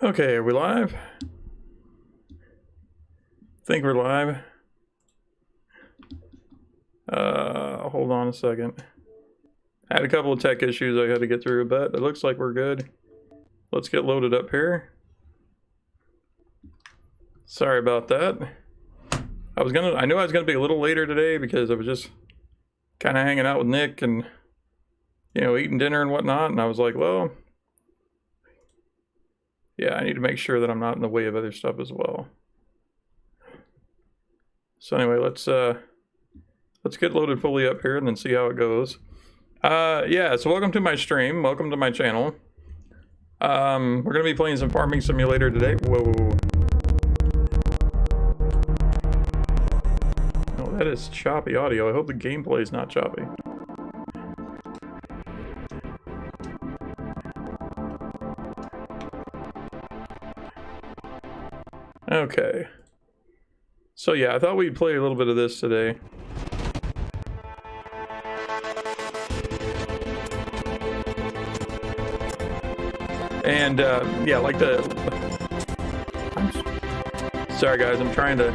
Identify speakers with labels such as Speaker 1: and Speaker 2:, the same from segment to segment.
Speaker 1: Okay, are we live? Think we're live. Hold on a second. I had a couple of tech issues I had to get through, but it looks like we're good. Let's get loaded up here. Sorry about that. I knew I was gonna be a little later today because I was just kind of hanging out with Nick and, you know, eating dinner and whatnot, and I was like, well, yeah, I need to make sure that I'm not in the way of other stuff as well. So anyway, let's get loaded fully up here and then see how it goes. Yeah, so welcome to my stream. Welcome to my channel. We're gonna be playing some Farming Simulator today. Whoa. Oh, that is choppy audio. I hope the gameplay is not choppy. Okay. So yeah, I thought we'd play a little bit of this today. And yeah, like sorry guys, I'm trying to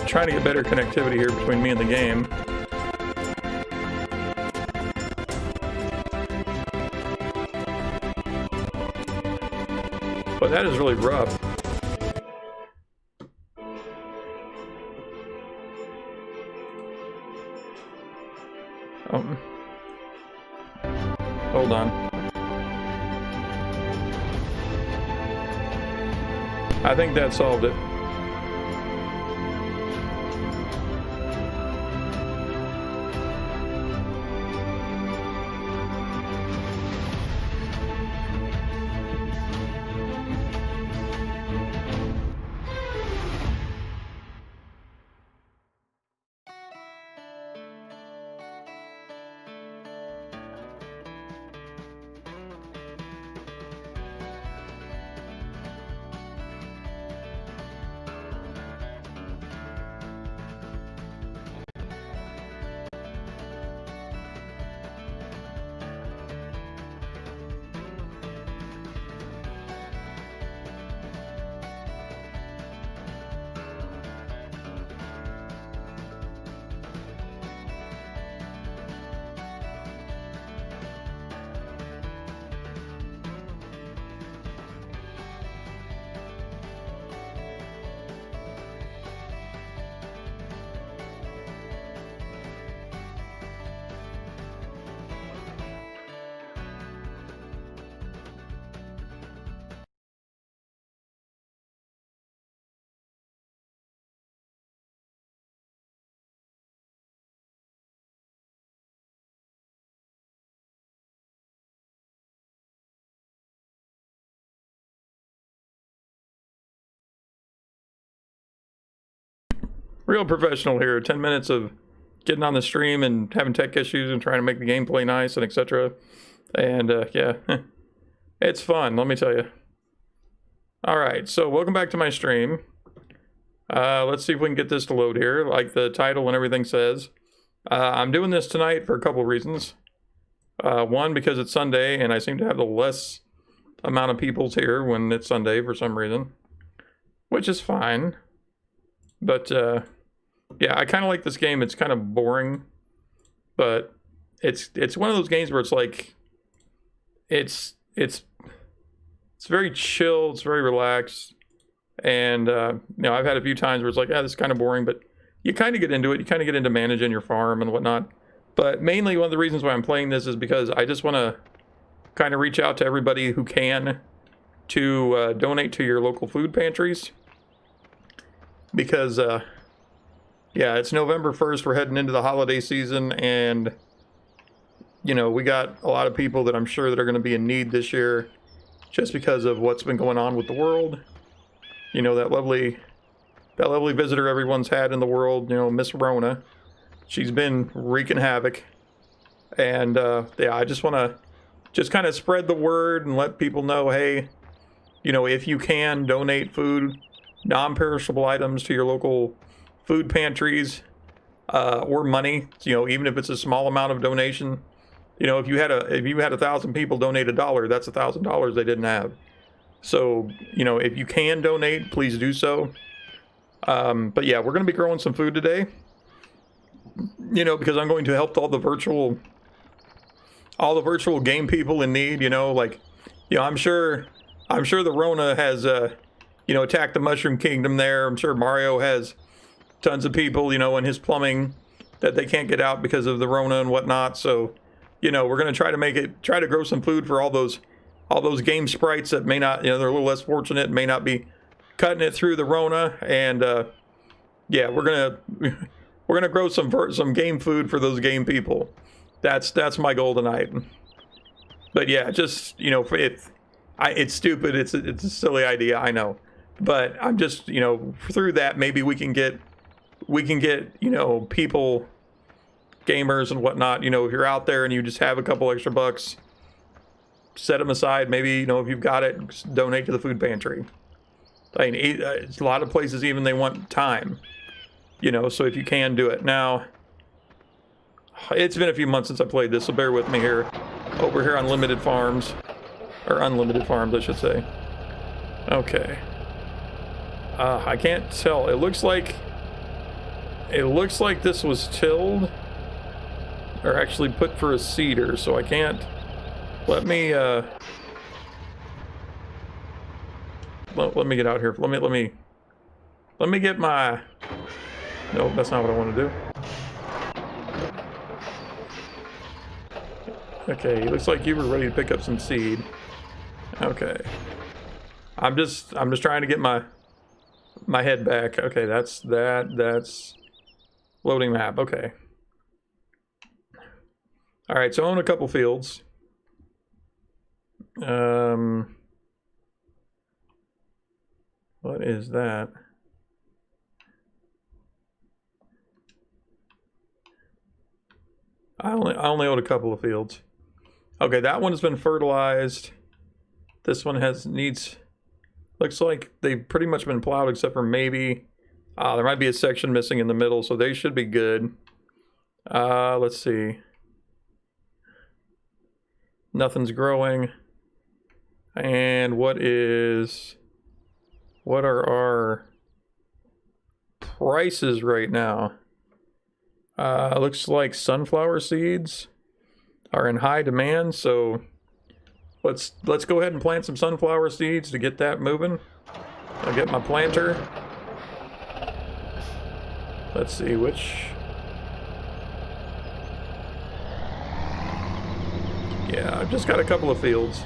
Speaker 1: get better connectivity here between me and the game. But that is really rough. Hold on. I think that solved it. Real professional here. 10 minutes of getting on the stream and having tech issues and trying to make the gameplay nice and etc. And yeah, it's fun, let me tell you. Alright, so welcome back to my stream. Let's see if we can get this to load here, like the title and everything says. I'm doing this tonight for a couple of reasons. One, because it's Sunday and I seem to have the less amount of people's here when it's Sunday for some reason, which is fine. But yeah, I kind of like this game. It's kind of boring, but it's one of those games where it's like it's very chill, it's very relaxed, and you know, I've had a few times where it's like, yeah, this is kind of boring, but you kind of get into it. You kind of get into managing your farm and whatnot. But mainly one of the reasons why I'm playing this is because I just want to kind of reach out to everybody who can to donate to your local food pantries. Because, yeah, it's November 1st, we're heading into the holiday season, and, you know, we got a lot of people that I'm sure that are going to be in need this year, just because of what's been going on with the world. You know, that lovely visitor everyone's had in the world, you know, Miss Rona. She's been wreaking havoc, and, yeah, I just want to just kind of spread the word and let people know, hey, you know, if you can, donate food, non-perishable items to your local food pantries, or money, you know, even if it's a small amount of donation, You know, if you had 1,000 people donate $1, that's $1,000 they didn't have. So, you know, if you can donate, please do so. But yeah, we're going to be growing some food today. You know, because I'm going to help all the virtual game people in need. You know, like, you know, I'm sure the Rona has, you know, attacked the Mushroom Kingdom there. I'm sure Mario has tons of people, you know, in his plumbing that they can't get out because of the Rona and whatnot. So, you know, we're going to try to grow some food for all those game sprites that may not, you know, they're a little less fortunate, may not be cutting it through the Rona. And yeah, we're gonna grow some game food for those game people. That's my goal tonight. But yeah, just, you know, it's stupid. It's a silly idea, I know. But I'm just, you know, through that maybe we can get, you know, people, gamers and whatnot, you know, if you're out there and you just have a couple extra bucks, set them aside. Maybe, you know, if you've got it, donate to the food pantry. I mean, it's a lot of places, even they want time, you know, so if you can do it. Now, it's been a few months since I played this, so bear with me here. Over here on Limited Farms, or Unlimited Farms, I should say. Okay. I can't tell. It looks like this was tilled, or actually put for a seeder, so I can't. Let me let me get out here. Let me get my. No, that's not what I want to do. Okay, looks like you were ready to pick up some seed. Okay. I'm just trying to get my head back. Okay, that's loading map. Okay. All right, so I own a couple fields. What is that? I only own a couple of fields. Okay, that one's been fertilized. This one needs. Looks like they've pretty much been plowed except for maybe. There might be a section missing in the middle, so they should be good. Let's see. Nothing's growing. And what are our prices right now? Looks like sunflower seeds are in high demand, so let's go ahead and plant some sunflower seeds to get that moving. I'll get my planter. Let's see which. Yeah, I've just got a couple of fields.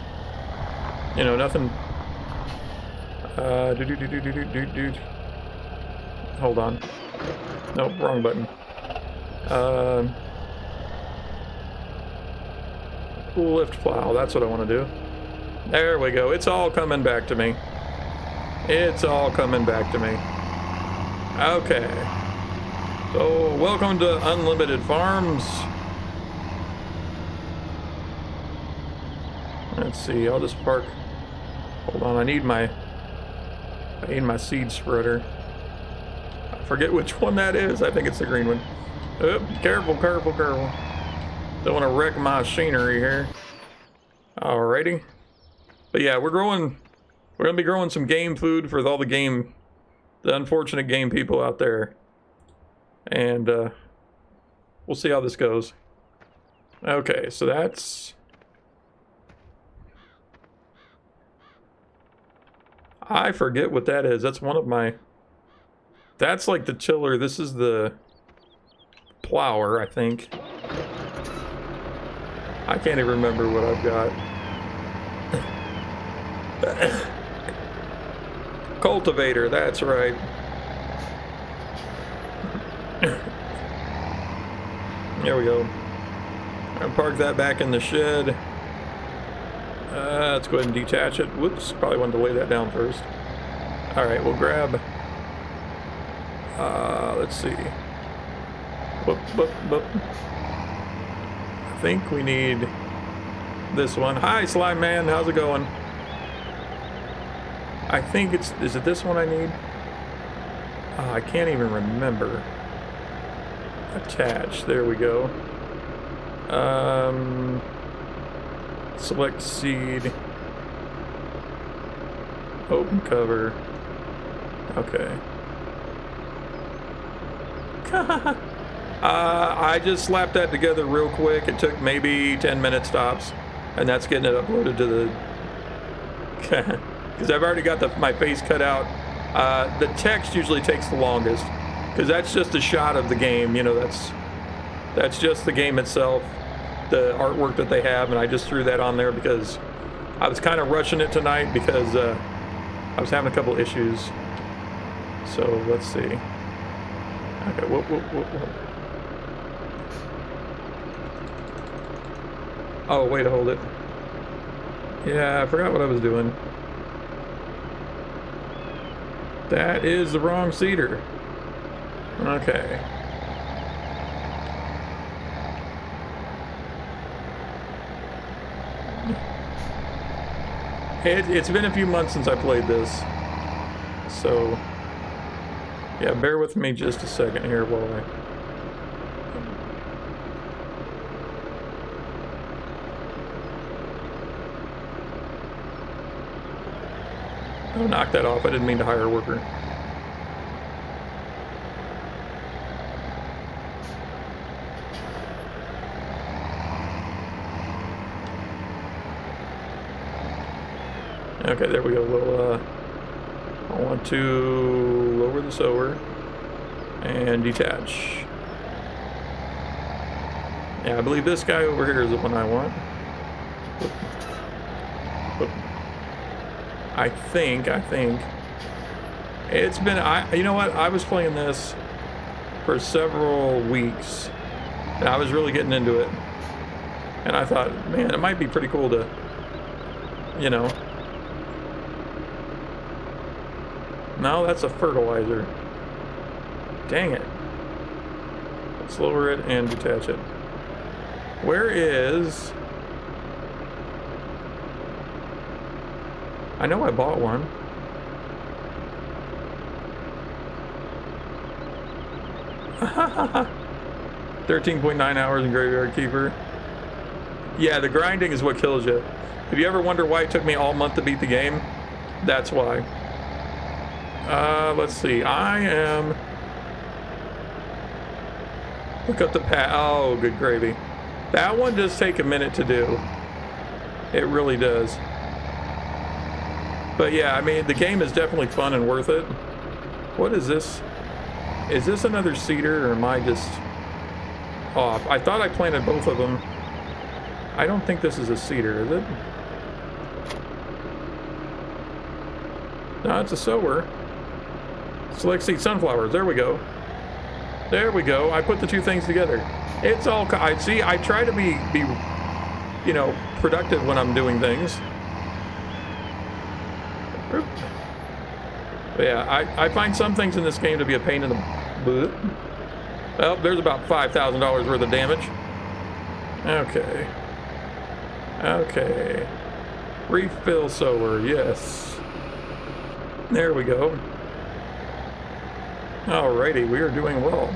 Speaker 1: You know, nothing. Hold on. Nope, wrong button. Lift plow, that's what I want to do. There we go. It's all coming back to me. It's all coming back to me. Okay. So, welcome to Unlimited Farms. Let's see, I'll just park. Hold on, I need my seed spreader. I forget which one that is. I think it's the green one. Oop, careful, careful, careful. Don't want to wreck my machinery here. Alrighty. But yeah, we're gonna be growing some game food for all the unfortunate game people out there. And we'll see how this goes. Okay, so that's. I forget what that is. That's one of my. That's like the tiller. This is the plower, I think. I can't even remember what I've got. Cultivator, that's right. There we go. I'll park that back in the shed. Let's go ahead and detach it. Whoops, probably wanted to lay that down first. Alright, we'll grab. Let's see. Whoop, whoop, whoop. I think we need this one. Hi, Slime Man, how's it going? I think is it this one I need? I can't even remember. Attach, there we go. Select seed. Open cover. Okay. I just slapped that together real quick. It took maybe 10 minutes tops, and that's getting it uploaded to the. Because I've already got my face cut out. The text usually takes the longest, because that's just a shot of the game. You know, that's just the game itself, the artwork that they have, and I just threw that on there because I was kind of rushing it tonight because I was having a couple issues. So let's see. Okay, whoop. Oh, wait, hold it. Yeah, I forgot what I was doing. That is the wrong cedar. Okay. It's been a few months since I played this. So, yeah, bear with me just a second here while I... Oh, knock that off. I didn't mean to hire a worker. Okay, there we go. We'll, I want to lower the sower and detach. Yeah, I believe this guy over here is the one I want. I think. It's been, you know what? I was playing this for several weeks, and I was really getting into it. And I thought, man, it might be pretty cool to, you know. No, that's a fertilizer. Dang it. Let's lower it and detach it. Where is... I know I bought one. $13.9 hours in Graveyard Keeper. Yeah, the grinding is what kills you. If you ever wonder why it took me all month to beat the game, that's why. Let's see. I am... Look up the path. Oh, good gravy. That one does take a minute to do. It really does. But yeah, I mean, the game is definitely fun and worth it. What is this? Is this another cedar, or am I just off? I thought I planted both of them. I don't think this is a cedar, is it? No, it's a sower. Select seed sunflowers. There we go. There we go. I put the two things together. It's all... I see. I try to be, you know, productive when I'm doing things. But yeah, I find some things in this game to be a pain in the butt. Well, there's about $5,000 worth of damage. Okay. Okay. Refill sower, yes. There we go. Alrighty, we are doing well.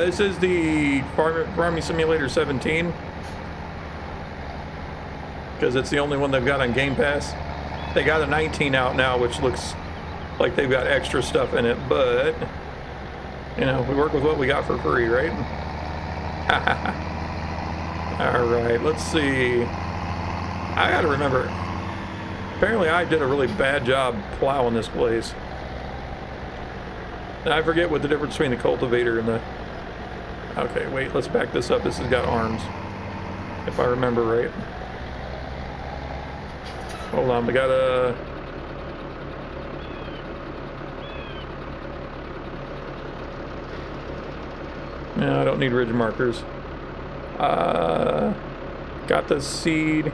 Speaker 1: This is the Farming Simulator 17. Because it's the only one they've got on Game Pass. They got a 19 out now, which looks like they've got extra stuff in it, but, you know, we work with what we got for free, right? Alright, let's see. I gotta remember, apparently I did a really bad job plowing this place. And I forget what the difference between the cultivator and the... Okay, wait, let's back this up. This has got arms, if I remember right. Hold on, we gotta... No, I don't need ridge markers. Got the seed.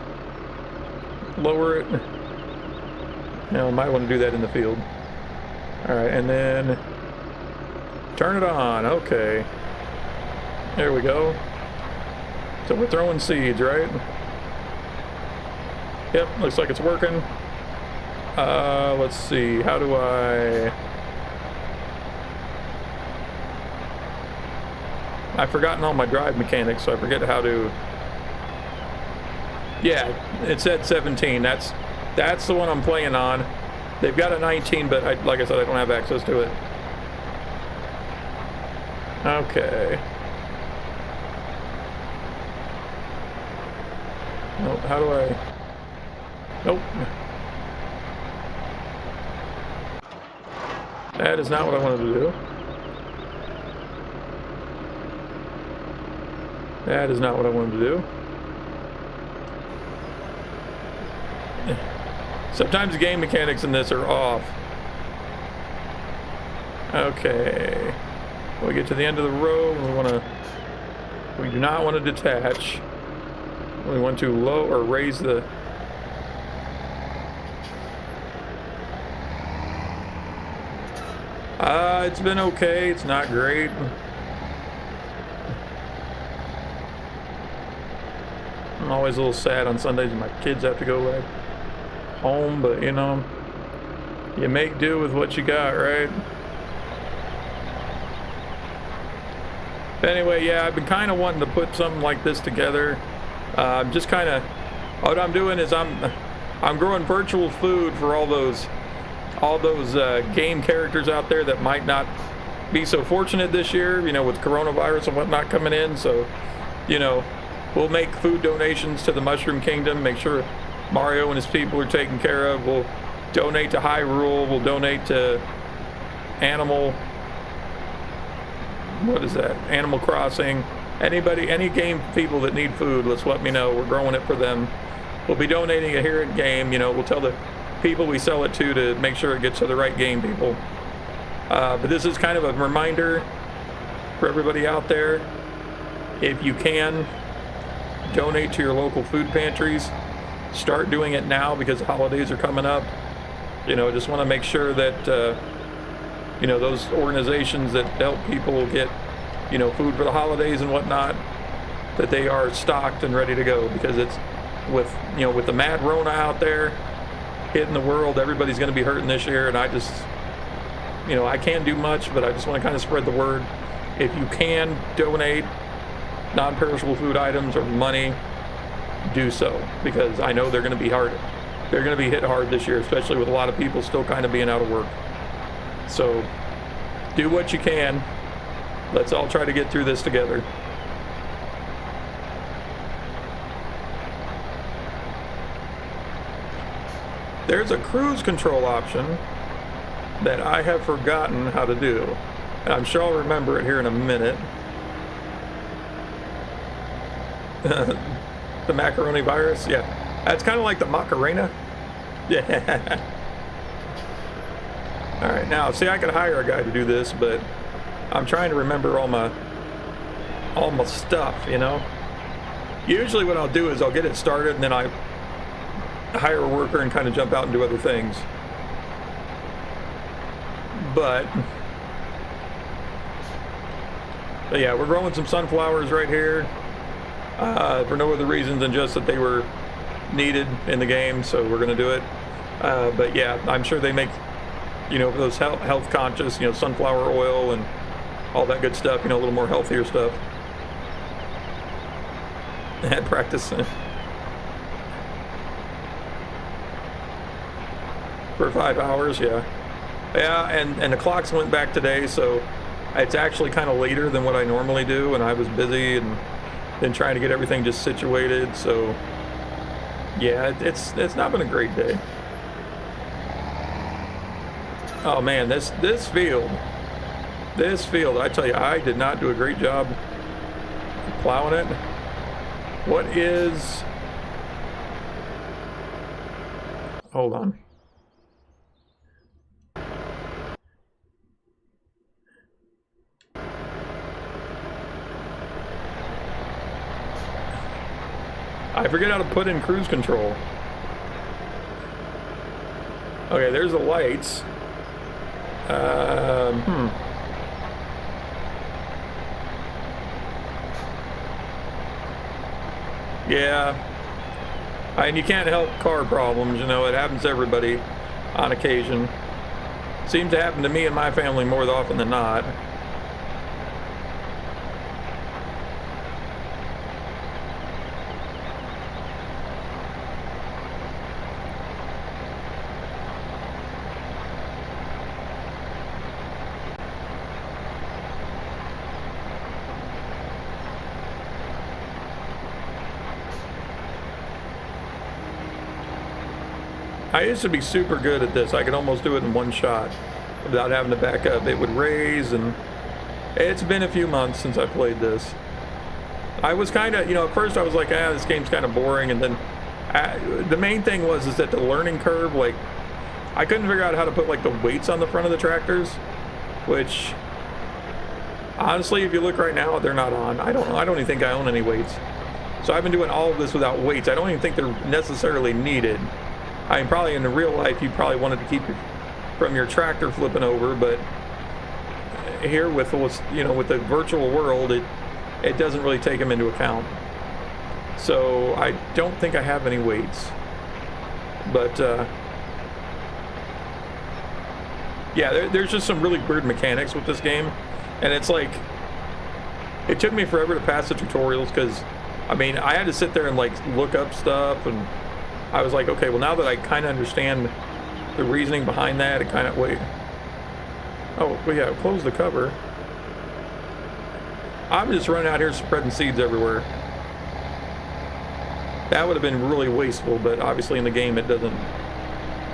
Speaker 1: Lower it. No, might want to do that in the field. Alright, and then... Turn it on, okay. There we go. So we're throwing seeds, right? Yep, looks like it's working. Let's see, how do I... I've forgotten all my drive mechanics, so I forget how to... Yeah, it said 17. That's the one I'm playing on. They've got a 19, but like I said, I don't have access to it. Okay. Nope, how do I... Nope. That is not what I wanted to do. That is not what I wanted to do. Sometimes the game mechanics in this are off. Okay. We get to the end of the row, we do not want to detach. We want to low or raise the... It's been okay. It's not great. I'm always a little sad on Sundays when my kids have to go back home, but you know, you make do with what you got, right? Anyway, yeah, I've been kind of wanting to put something like this together. Just kind of, what I'm doing is I'm growing virtual food for all those game characters out there that might not be so fortunate this year, you know, with coronavirus and whatnot coming in. So, you know, we'll make food donations to the Mushroom Kingdom, make sure Mario and his people are taken care of. We'll donate to Hyrule. We'll donate to Animal Crossing. Anybody, any game people that need food, let's let me know. We're growing it for them. We'll be donating it here at game. You know, we'll tell the people we sell it to make sure it gets to the right game people. But this is kind of a reminder for everybody out there. If you can, donate to your local food pantries. Start doing it now because the holidays are coming up. You know, just want to make sure that, you know, those organizations that help people get, you know, food for the holidays and whatnot, that they are stocked and ready to go, because it's with, you know, with the mad Rona out there hitting the world, everybody's going to be hurting this year. And I just, you know, I can't do much, but I just want to kind of spread the word. If you can donate non-perishable food items or money, do so, because I know they're going to be hard. They're going to be hit hard this year, especially with a lot of people still kind of being out of work. So do what you can. Let's all try to get through this together. There's a cruise control option that I have forgotten how to do, and I'm sure I'll remember it here in a minute. The macaroni virus, yeah. That's kind of like the Macarena. Yeah. Alright, now, see, I could hire a guy to do this, but I'm trying to remember all my stuff, you know? Usually what I'll do is I'll get it started, and then I hire a worker and kind of jump out and do other things. But yeah, we're growing some sunflowers right here. For no other reason than just that they were needed in the game, so we're gonna do it. But yeah, I'm sure they make, you know, for those health conscious, you know, sunflower oil and all that good stuff, you know, a little more healthier stuff. And practice for 5 hours, yeah. Yeah, and the clocks went back today, so it's actually kind of later than what I normally do, and I was busy and then trying to get everything just situated. So yeah, it's not been a great day. Oh man, this field, I tell you, I did not do a great job plowing it. What is, hold on. I forget how to put in cruise control. Okay, there's the lights. Yeah. And you can't help car problems, you know, it happens to everybody on occasion. Seems to happen to me and my family more often than not. I used to be super good at this. I could almost do it in one shot without having to back up. It would raise, and it's been a few months since I played this. I was kind of, at first I was like, this game's kind of boring, and then the main thing is that the learning curve, like, I couldn't figure out how to put, like, the weights on the front of the tractors, which, honestly, if you look right now, they're not on. I don't even think I own any weights. So I've been doing all of this without weights. I don't even think they're necessarily needed. I mean, probably in the real life, you probably wanted to keep from your tractor flipping over, but here with what's, with the virtual world, it doesn't really take them into account. So I don't think I have any weights, but yeah, there's just some really weird mechanics with this game, and it's like, it took me forever to pass the tutorials, because I mean, I had to sit there and like look up stuff, and I was like, okay, well, now that I kind of understand the reasoning behind that, it kind of, wait, oh, well, yeah, close the cover. I'm just running out here spreading seeds everywhere. That would have been really wasteful, but obviously in the game it doesn't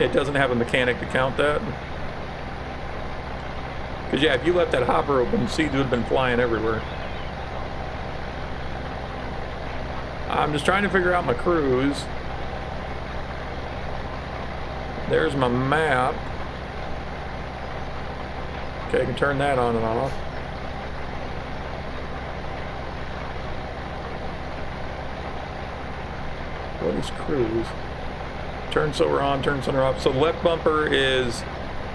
Speaker 1: have a mechanic to count that. Because yeah, if you left that hopper open, seeds would have been flying everywhere. I'm just trying to figure out my cruise. There's my map. Okay, I can turn that on and off. What is cruise? Turn solar on, turn center off. So the left bumper is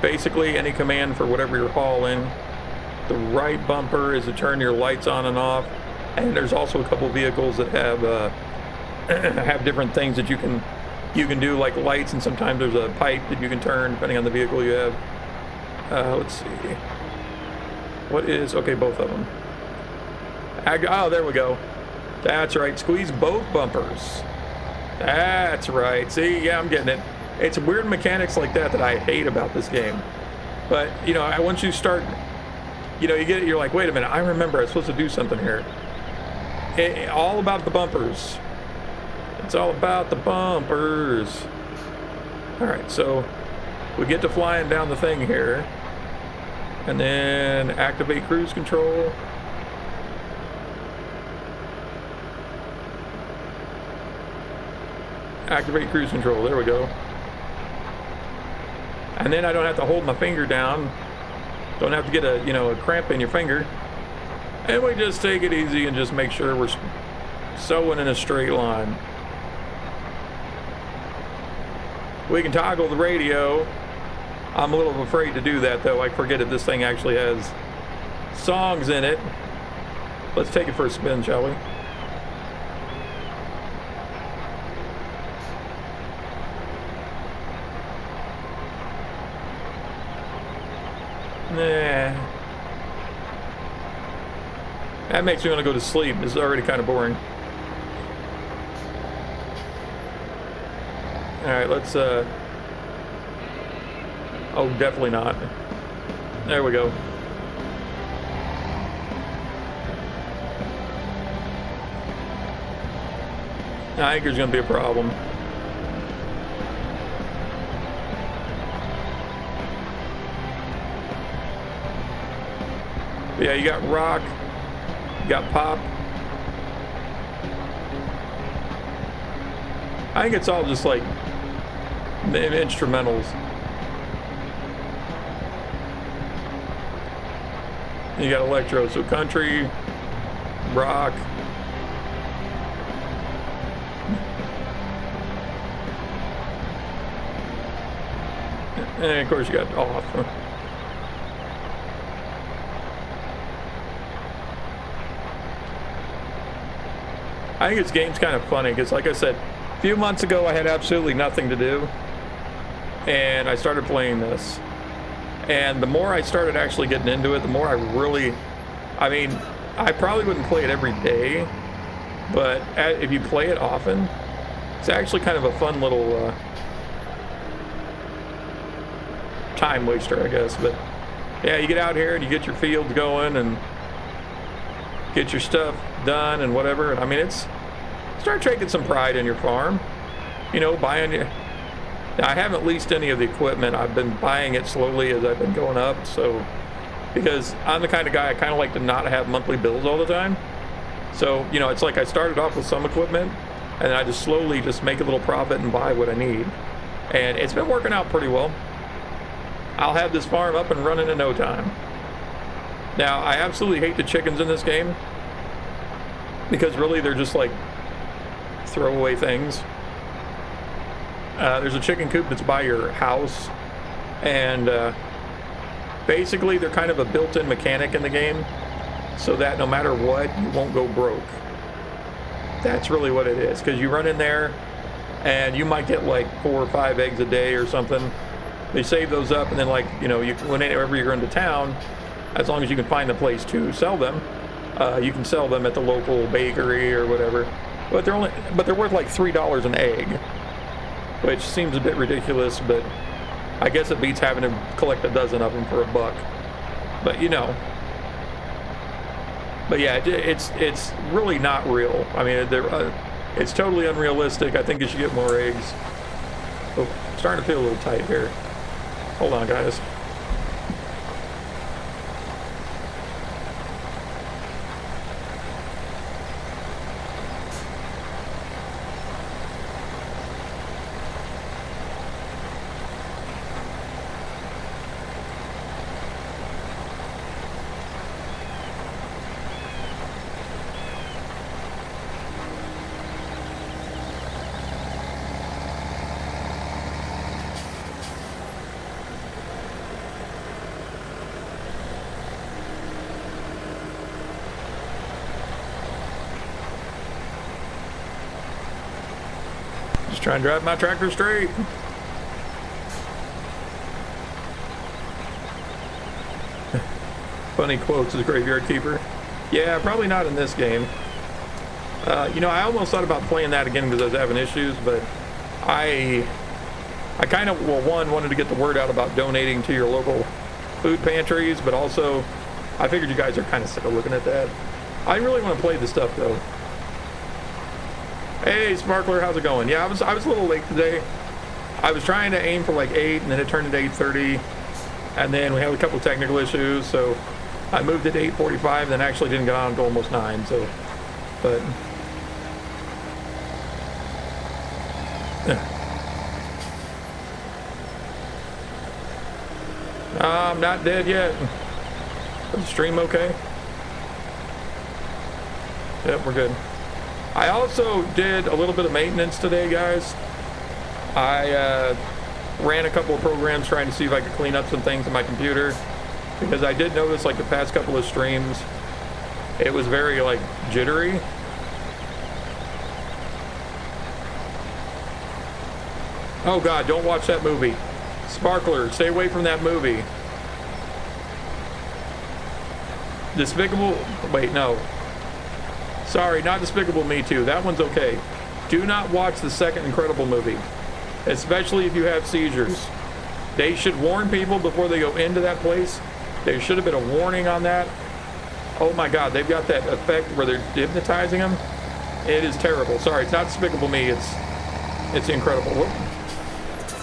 Speaker 1: basically any command for whatever you're hauling. The right bumper is to turn your lights on and off. And there's also a couple vehicles that have have different things that you can do, like lights, and sometimes there's a pipe that you can turn depending on the vehicle you have. Let's see. What is, okay, both of them. Oh, there we go. That's right. Squeeze both bumpers. That's right. See, yeah, I'm getting it. It's weird mechanics like that I hate about this game. But, once you start, you get it, you're like, wait a minute, I remember I'm supposed to do something here. All about the bumpers. It's all about the bumpers. Alright, so we get to flying down the thing here. And then activate cruise control. Activate cruise control. There we go. And then I don't have to hold my finger down. Don't have to get a cramp in your finger. And we just take it easy and just make sure we're sewing in a straight line. We can toggle the radio. I'm a little afraid to do that, though. I forget if this thing actually has songs in it. Let's take it for a spin, shall we? Nah. That makes me want to go to sleep. This is already kind of boring. Alright, let's, oh, definitely not. There we go. I think there's going to be a problem. But yeah, you got rock, you got pop. I think it's all just like instrumentals. You got electro, so country, rock. And of course you got off. I think this game's kind of funny because, like I said, a few months ago I had absolutely nothing to do, and I started playing this. And the more I started actually getting into it, the more I really, I mean, I probably wouldn't play it every day, but if you play it often, it's actually kind of a fun little time waster, I guess. But yeah, you get out here and you get your fields going and get your stuff done and whatever. And I mean, start taking some pride in your farm, you know, buying Now, I haven't leased any of the equipment. I've been buying it slowly as I've been going up, so because I'm the kind of guy I kind of like to not have monthly bills all the time. So, you know, it's like I started off with some equipment and I just slowly just make a little profit and buy what I need. And it's been working out pretty well. I'll have this farm up and running in no time. Now, I absolutely hate the chickens in this game because really they're just like throwaway things. There's a chicken coop that's by your house, and basically they're kind of a built-in mechanic in the game so that no matter what, you won't go broke. That's really what it is, because you run in there and you might get like 4 or 5 eggs a day or something. They save those up, and then, like, you know, whenever you're into town, as long as you can find a place to sell them, you can sell them at the local bakery or whatever. But they're worth like $3 an egg, which seems a bit ridiculous, but I guess it beats having to collect a dozen of them for $1. But you know, but yeah, it's really not real. I mean, it's totally unrealistic. I think you should get more eggs. Oh, I'm starting to feel a little tight here. Hold on, guys. Just trying to drive my tractor straight. Funny quotes as a graveyard keeper. Yeah, probably not in this game. You know, I almost thought about playing that again because I was having issues, but I kind of, well, one, wanted to get the word out about donating to your local food pantries, but also I figured you guys are kind of sick of looking at that. I really want to play this stuff, though. Hey, Sparkler, how's it going? Yeah, I was a little late today. I was trying to aim for like 8, and then it turned into 8:30, and then we had a couple of technical issues, so I moved it to 8:45, then actually didn't get on until almost 9, so, but... I'm not dead yet. Is the stream okay? Yep, we're good. I also did a little bit of maintenance today, guys. I ran a couple of programs trying to see if I could clean up some things on my computer, because I did notice, like, the past couple of streams, it was very, like, jittery. Oh god, don't watch that movie. Sparkler, stay away from that movie. Despicable, wait, no. Sorry, not Despicable Me 2. That one's okay. Do not watch the second Incredible movie, especially if you have seizures. They should warn people before they go into that place. There should have been a warning on that. Oh my god, they've got that effect where they're hypnotizing them. It is terrible. Sorry, it's not Despicable Me, it's Incredible. Whoop.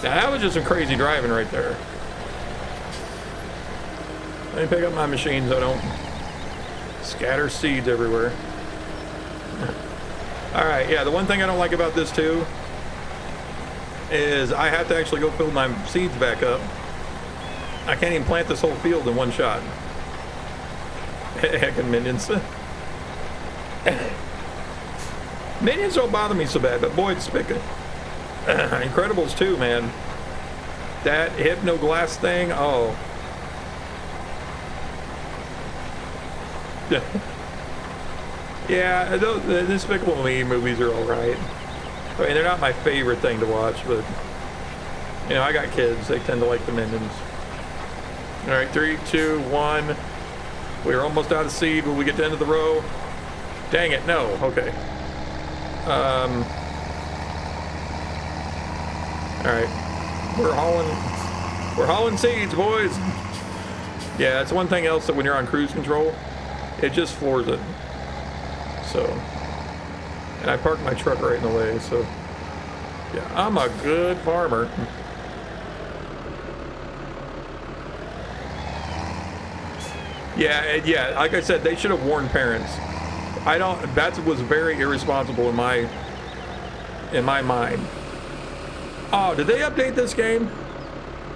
Speaker 1: Now that was just some crazy driving right there. Let me pick up my machine so I don't scatter seeds everywhere. Alright, yeah, the one thing I don't like about this too is I have to actually go fill my seeds back up. I can't even plant this whole field in one shot. Heckin' minions. Minions don't bother me so bad, but boy, it's spigot. Incredibles too, man. That hypno glass thing, oh. Yeah, the Despicable Me movies are alright. I mean, they're not my favorite thing to watch, but, you know, I got kids. They tend to like the Minions. Alright, 3, 2, 1. We're almost out of seed when we get to the end of the row. Dang it, no. Okay. Alright. We're hauling seeds, boys. Yeah, it's one thing else that when you're on cruise control, it just floors it. So, and I parked my truck right in the way, so yeah, I'm a good farmer. Yeah, like I said, they should have warned parents. I don't, that was very irresponsible in my mind. Oh, did they update this game?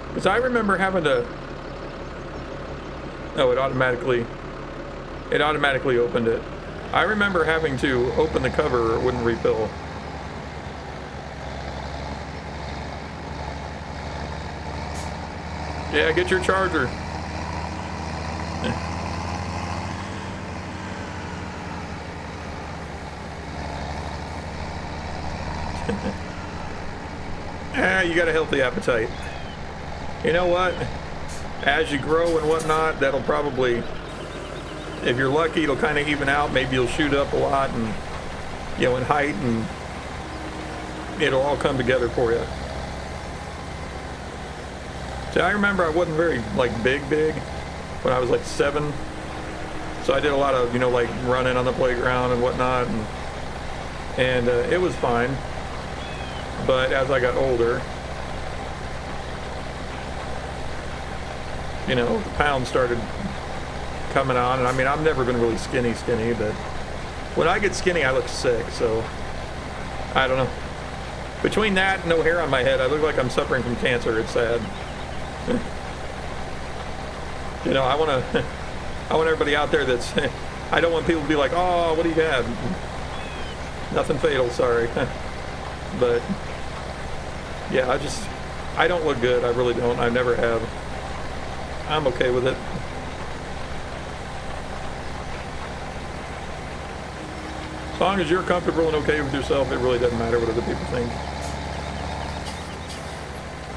Speaker 1: Because I remember having to, oh, it automatically opened it. I remember having to open the cover or it wouldn't refill. Yeah, get your charger. You got a healthy appetite. You know what? As you grow and whatnot, that'll probably, if you're lucky, it'll kind of even out. Maybe you'll shoot up a lot and, you know, in height, and it'll all come together for you. See, I remember I wasn't very, like, big when I was, like, 7. So I did a lot of, you know, like, running on the playground and whatnot, and it was fine. But as I got older, you know, the pounds started coming on. And I mean, I've never been really skinny, but when I get skinny, I look sick. So I don't know. Between that and no hair on my head, I look like I'm suffering from cancer. It's sad. You know, I want everybody out there that's, I don't want people to be like, oh, what do you have? Nothing fatal, sorry. But yeah, I don't look good. I really don't. I never have. I'm okay with it. As long as you're comfortable and okay with yourself, it really doesn't matter what other people think.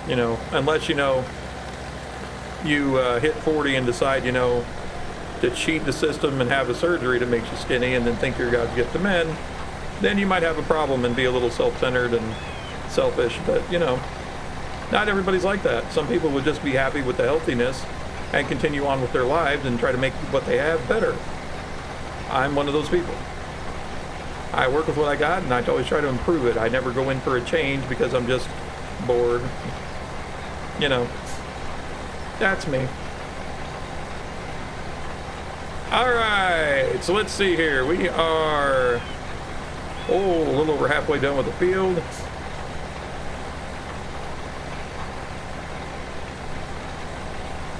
Speaker 1: You know, unless, you know, you hit 40 and decide, you know, to cheat the system and have a surgery to make you skinny and then think you're God's gift to men, then you might have a problem and be a little self-centered and selfish. But, you know, not everybody's like that. Some people would just be happy with the healthiness and continue on with their lives and try to make what they have better. I'm one of those people. I work with what I got, and I always try to improve it. I never go in for a change because I'm just bored. You know, that's me. All right, so let's see here. We are, a little over halfway done with the field.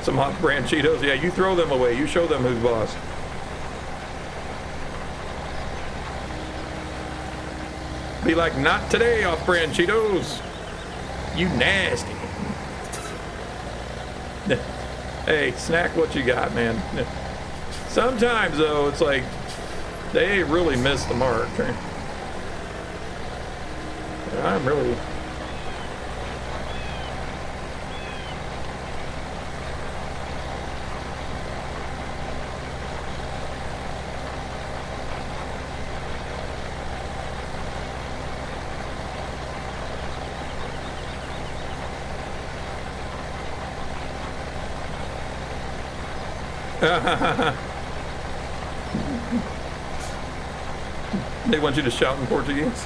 Speaker 1: Some off-brand Cheetos. Yeah, you throw them away. You show them who's boss. Be like, not today, off-brand Cheetos. You nasty. Hey, snack what you got, man. Sometimes, though, it's like, they really miss the mark. I'm really... They want you to shout in Portuguese.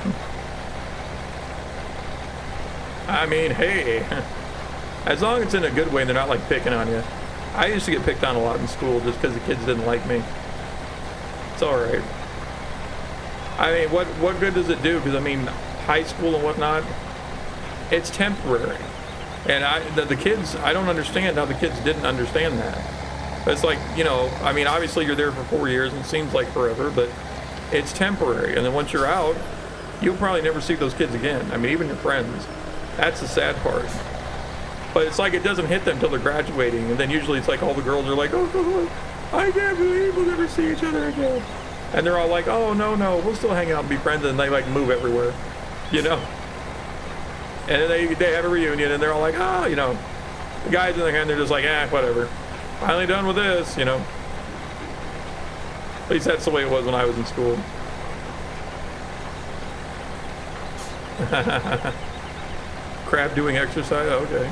Speaker 1: I mean, hey, as long as it's in a good way and they're not like picking on you. I used to get picked on a lot in school just because the kids didn't like me. It's all right. I mean, what good does it do? Because I mean, high school and whatnot, it's temporary. And the kids, I don't understand how the kids didn't understand that. But it's like, you know, I mean, obviously you're there for 4 years and it seems like forever, but it's temporary. And then once you're out, you'll probably never see those kids again. I mean, even your friends. That's the sad part. But it's like it doesn't hit them until they're graduating. And then usually it's like all the girls are like, oh, I can't believe we'll never see each other again. And they're all like, oh, no, we'll still hang out and be friends. And they like move everywhere, you know. And then they have a reunion and they're all like, oh, you know. The guys in their hand, they're just like, whatever. Finally done with this, you know. At least that's the way it was when I was in school. Crab doing exercise? Okay.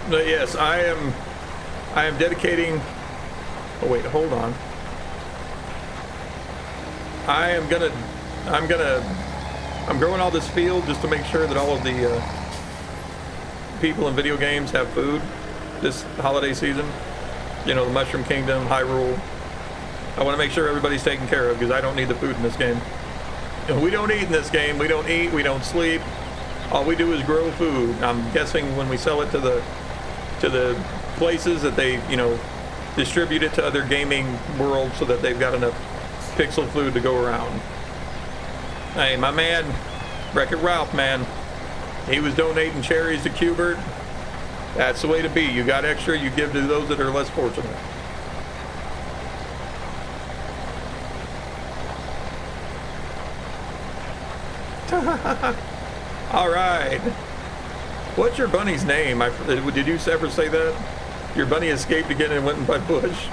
Speaker 1: But yes, I am dedicating. Oh wait, hold on. I'm gonna I'm growing all this field just to make sure that all of the people in video games have food this holiday season. You know, the Mushroom Kingdom, Hyrule. I want to make sure everybody's taken care of because I don't need the food in this game. And we don't eat in this game. We don't eat. We don't sleep. All we do is grow food. I'm guessing when we sell it to the places that they, you know, distribute it to other gaming worlds so that they've got enough pixel food to go around. Hey, my man, Wreck-It Ralph, man, he was donating cherries to Qbert. That's the way to be. You got extra, you give to those that are less fortunate. All right. What's your bunny's name? Did you ever say that? Your bunny escaped again and went by bush.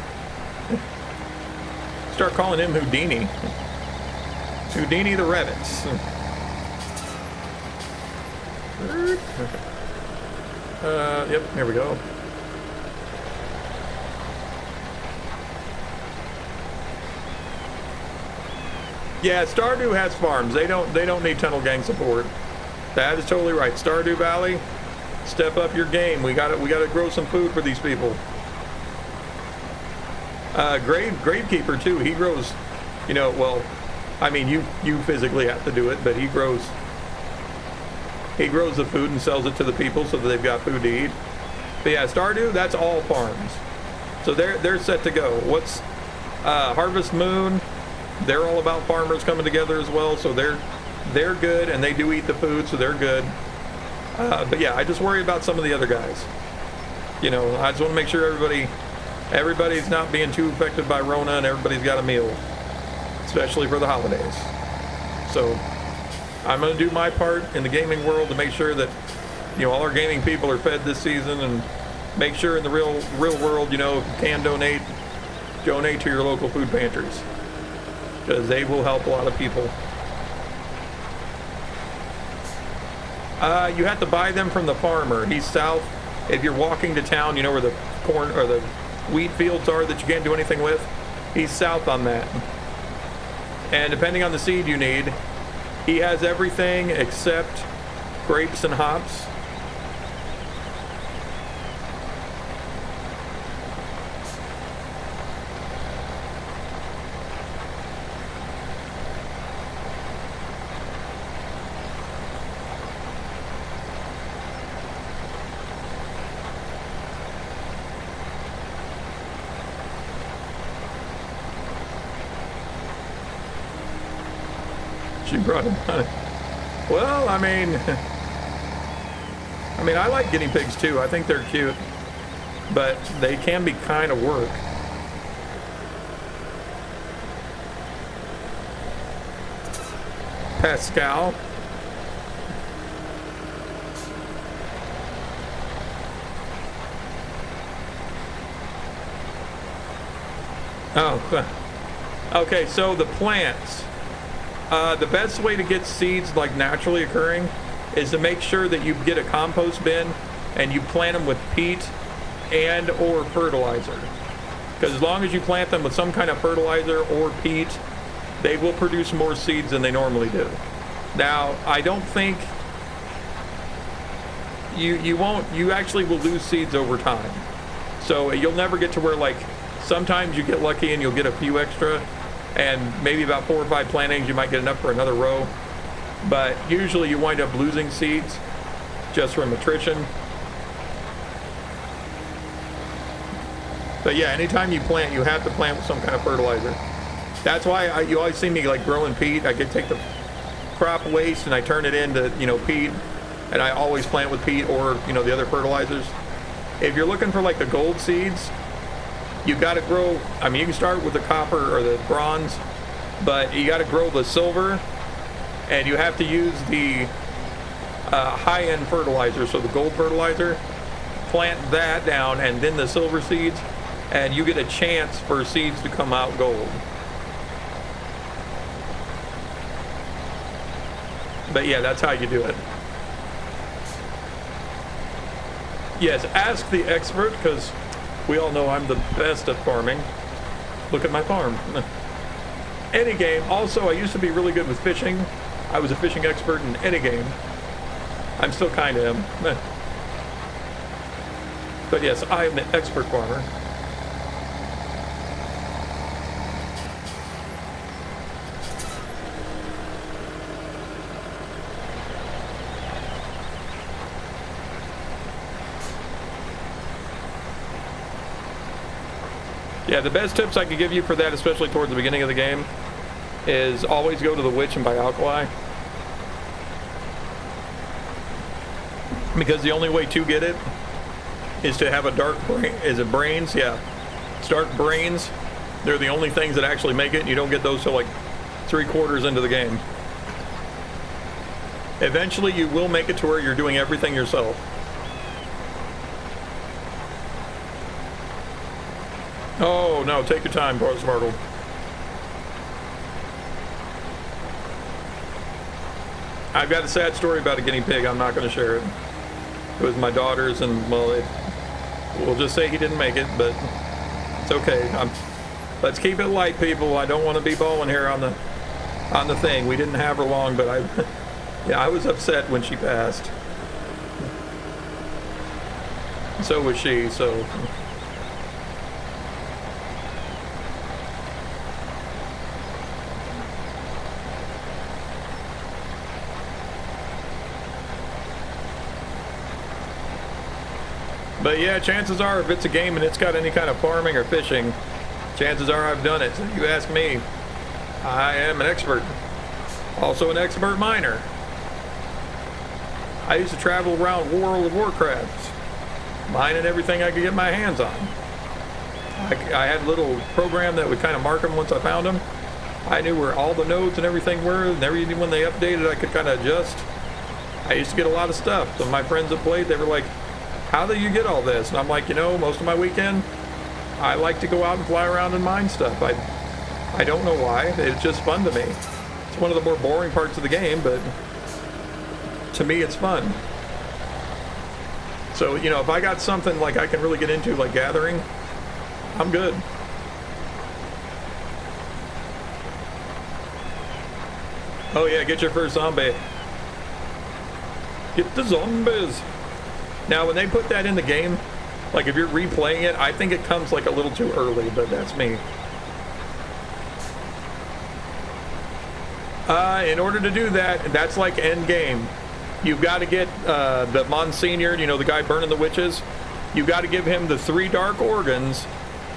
Speaker 1: Start calling him Houdini. Houdini the rabbits. Yep, here we go. Yeah, Stardew has farms. They don't need Tunnel Gang support. That is totally right. Stardew Valley, step up your game. We gotta grow some food for these people. Gravekeeper too. He grows, you know, well, I mean you physically have to do it, but he grows the food and sells it to the people so that they've got food to eat. But yeah, Stardew, that's all farms. So they're set to go. What's Harvest Moon? They're all about farmers coming together as well, so they're good, and they do eat the food, so they're good. But yeah, I just worry about some of the other guys. You know, I just want to make sure everybody's not being too affected by Rona, and everybody's got a meal, especially for the holidays. So I'm going to do my part in the gaming world to make sure that, you know, all our gaming people are fed this season, and make sure in the real world, you know, if you can donate to your local food pantries, because they will help a lot of people. You have to buy them from the farmer. He's south. If you're walking to town, you know where the corn or the wheat fields are that you can't do anything with? He's south on that. And depending on the seed you need, he has everything except grapes and hops. She brought him honey. Well, I mean, I like guinea pigs too. I think they're cute, but they can be kind of work. Pascal. Oh, okay, so the plants. The best way to get seeds like naturally occurring is to make sure that you get a compost bin and you plant them with peat and or fertilizer. Because as long as you plant them with some kind of fertilizer or peat, they will produce more seeds than they normally do. Now, I don't think you actually will lose seeds over time. So you'll never get to where, like, sometimes you get lucky and you'll get a few extra, and maybe about 4 or 5 plantings you might get enough for another row, but usually you wind up losing seeds just from attrition. But yeah, anytime you plant, you have to plant with some kind of fertilizer. That's why you always see me like growing peat. I could take the crop waste and I turn it into, you know, peat, and I always plant with peat or, you know, the other fertilizers. If you're looking for like the gold seeds, you got to grow, I mean, you can start with the copper or the bronze, but you got to grow the silver, and you have to use the high-end fertilizer, so the gold fertilizer. Plant that down, and then the silver seeds, and you get a chance for seeds to come out gold. But yeah, that's how you do it. Yes, ask the expert, because we all know I'm the best at farming. Look at my farm. Any game. Also, I used to be really good with fishing, I was a fishing expert in any game. I'm still kind of am. But yes, I am an expert farmer. Yeah, the best tips I could give you for that, especially towards the beginning of the game, is always go to the witch and buy alkali. Because the only way to get it is to have a dark brain. Is it brains? Yeah. It's dark brains. They're the only things that actually make it, and you don't get those till like 3/4 into the game. Eventually, you will make it to where you're doing everything yourself. Oh, no, take your time, Smartle. I've got a sad story about a guinea pig. I'm not going to share it. It was my daughter's, and, well, we'll just say he didn't make it, but it's okay. Let's keep it light, people. I don't want to be bawling here on the thing. We didn't have her long, but I was upset when she passed. So was she, so... But yeah, chances are, if it's a game and it's got any kind of farming or fishing, chances are I've done it. So you ask me, I am an expert. Also an expert miner. I used to travel around World of Warcraft, mining everything I could get my hands on. I had a little program that would kind of mark them once I found them. I knew where all the nodes and everything were, and when they updated, I could kind of adjust. I used to get a lot of stuff. So my friends that played, they were like, how do you get all this? And I'm like, most of my weekend, I like to go out and fly around and mine stuff. I don't know why. It's just fun to me. It's one of the more boring parts of the game, but to me, it's fun. So, if I got something like I can really get into, like gathering, I'm good. Oh yeah, get your first zombie. Get the zombies. Now, when they put that in the game, like if you're replaying it, I think it comes like a little too early, but that's me. In order to do that, that's like end game. You've got to get the Monsignor, the guy burning the witches. You've got to give him the 3 dark organs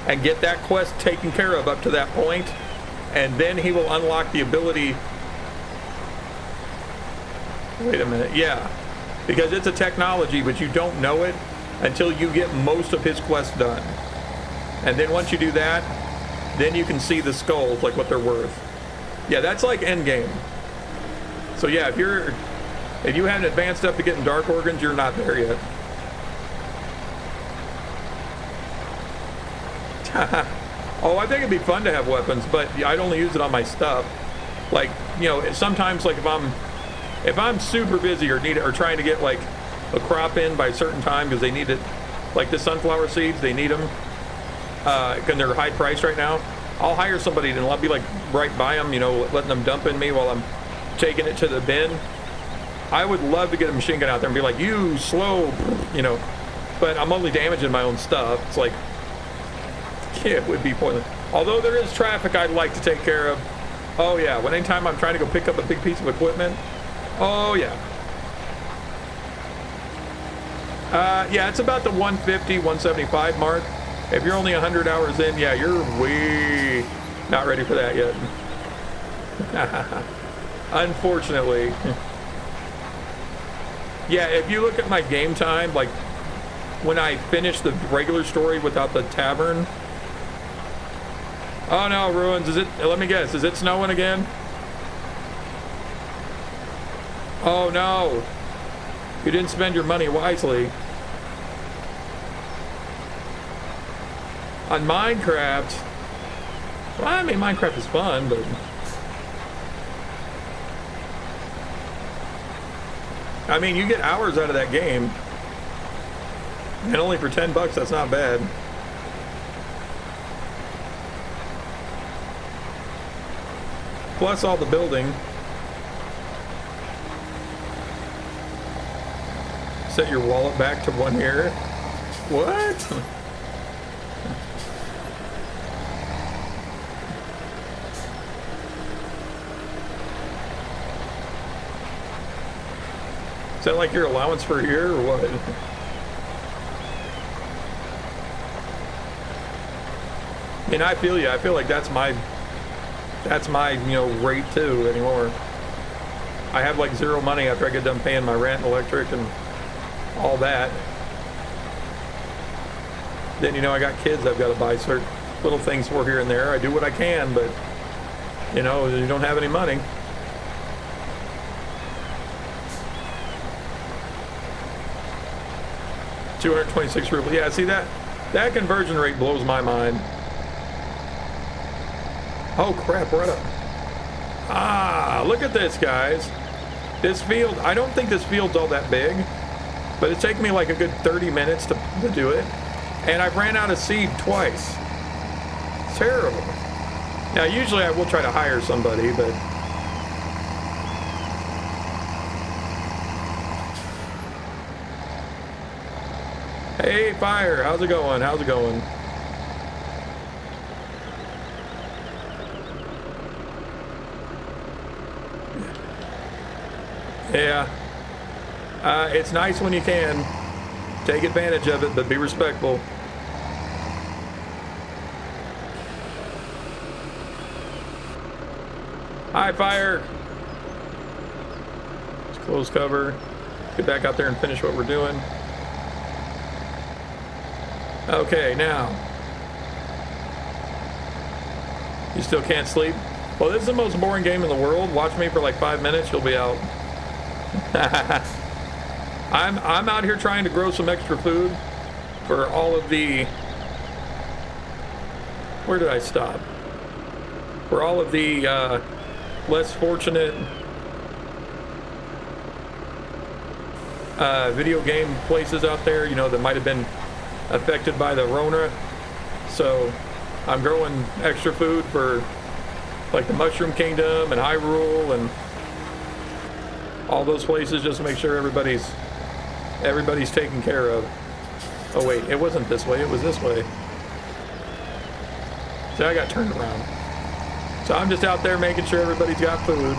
Speaker 1: and get that quest taken care of up to that point, and then he will unlock the ability. Wait a minute, yeah. Because it's a technology, but you don't know it until you get most of his quest done. And then once you do that, then you can see the skulls, like what they're worth. Yeah, that's like endgame. So yeah, if you haven't advanced up to getting dark organs, you're not there yet. Oh, I think it'd be fun to have weapons, but I'd only use it on my stuff. Like, sometimes like if I'm super busy or trying to get like a crop in by a certain time because they need it, like the sunflower seeds, they need them, because they're high priced right now, I'll hire somebody and I'll be like right by them, letting them dump in me while I'm taking it to the bin. I would love to get a machine gun out there and be like, you slow, but I'm only damaging my own stuff. It's like, yeah, it would be pointless. Although there is traffic I'd like to take care of. Oh yeah, when anytime I'm trying to go pick up a big piece of equipment, oh yeah. Yeah, it's about the 150, 175 mark. If you're only 100 hours in, yeah, you're way not ready for that yet. Unfortunately. Yeah, if you look at my game time, like when I finish the regular story without the tavern. Oh no, Ruins, let me guess, is it snowing again? Oh no, you didn't spend your money wisely. On Minecraft, well, I mean, Minecraft is fun, but I mean, you get hours out of that game, and only for $10, that's not bad. Plus all the building. Set your wallet back to 1 year. What? Is that like your allowance for a year or what? I mean, I feel you. I feel like that's my, you know, rate too anymore. I have like zero money after I get done paying my rent and electric and all that. Then, you know, I got kids I've got to buy certain little things for here and there. I do what I can, but, you know, you don't have any money. $226 rubles. Yeah, see that conversion rate blows my mind. Oh crap, right up. Ah, look at this, guys. This field, I don't think this field's all that big, but it's taken me like a good 30 minutes to do it. And I've ran out of seed twice. It's terrible. Now, usually I will try to hire somebody, but hey, Fire, how's it going? How's it going? Yeah. It's nice when you can. Take advantage of it, but be respectful. Hi, Fire. Let's close cover. Get back out there and finish what we're doing. Okay, now. You still can't sleep? Well, this is the most boring game in the world. Watch me for like 5 minutes, you'll be out. I'm out here trying to grow some extra food for all of the... Where did I stop? For all of the less fortunate video game places out there, you know, that might have been affected by the Rona. So I'm growing extra food for like the Mushroom Kingdom and Hyrule and all those places, just to make sure everybody's taken care of. Oh wait, it wasn't this way, it was this way. So I got turned around. So I'm just out there making sure everybody's got food.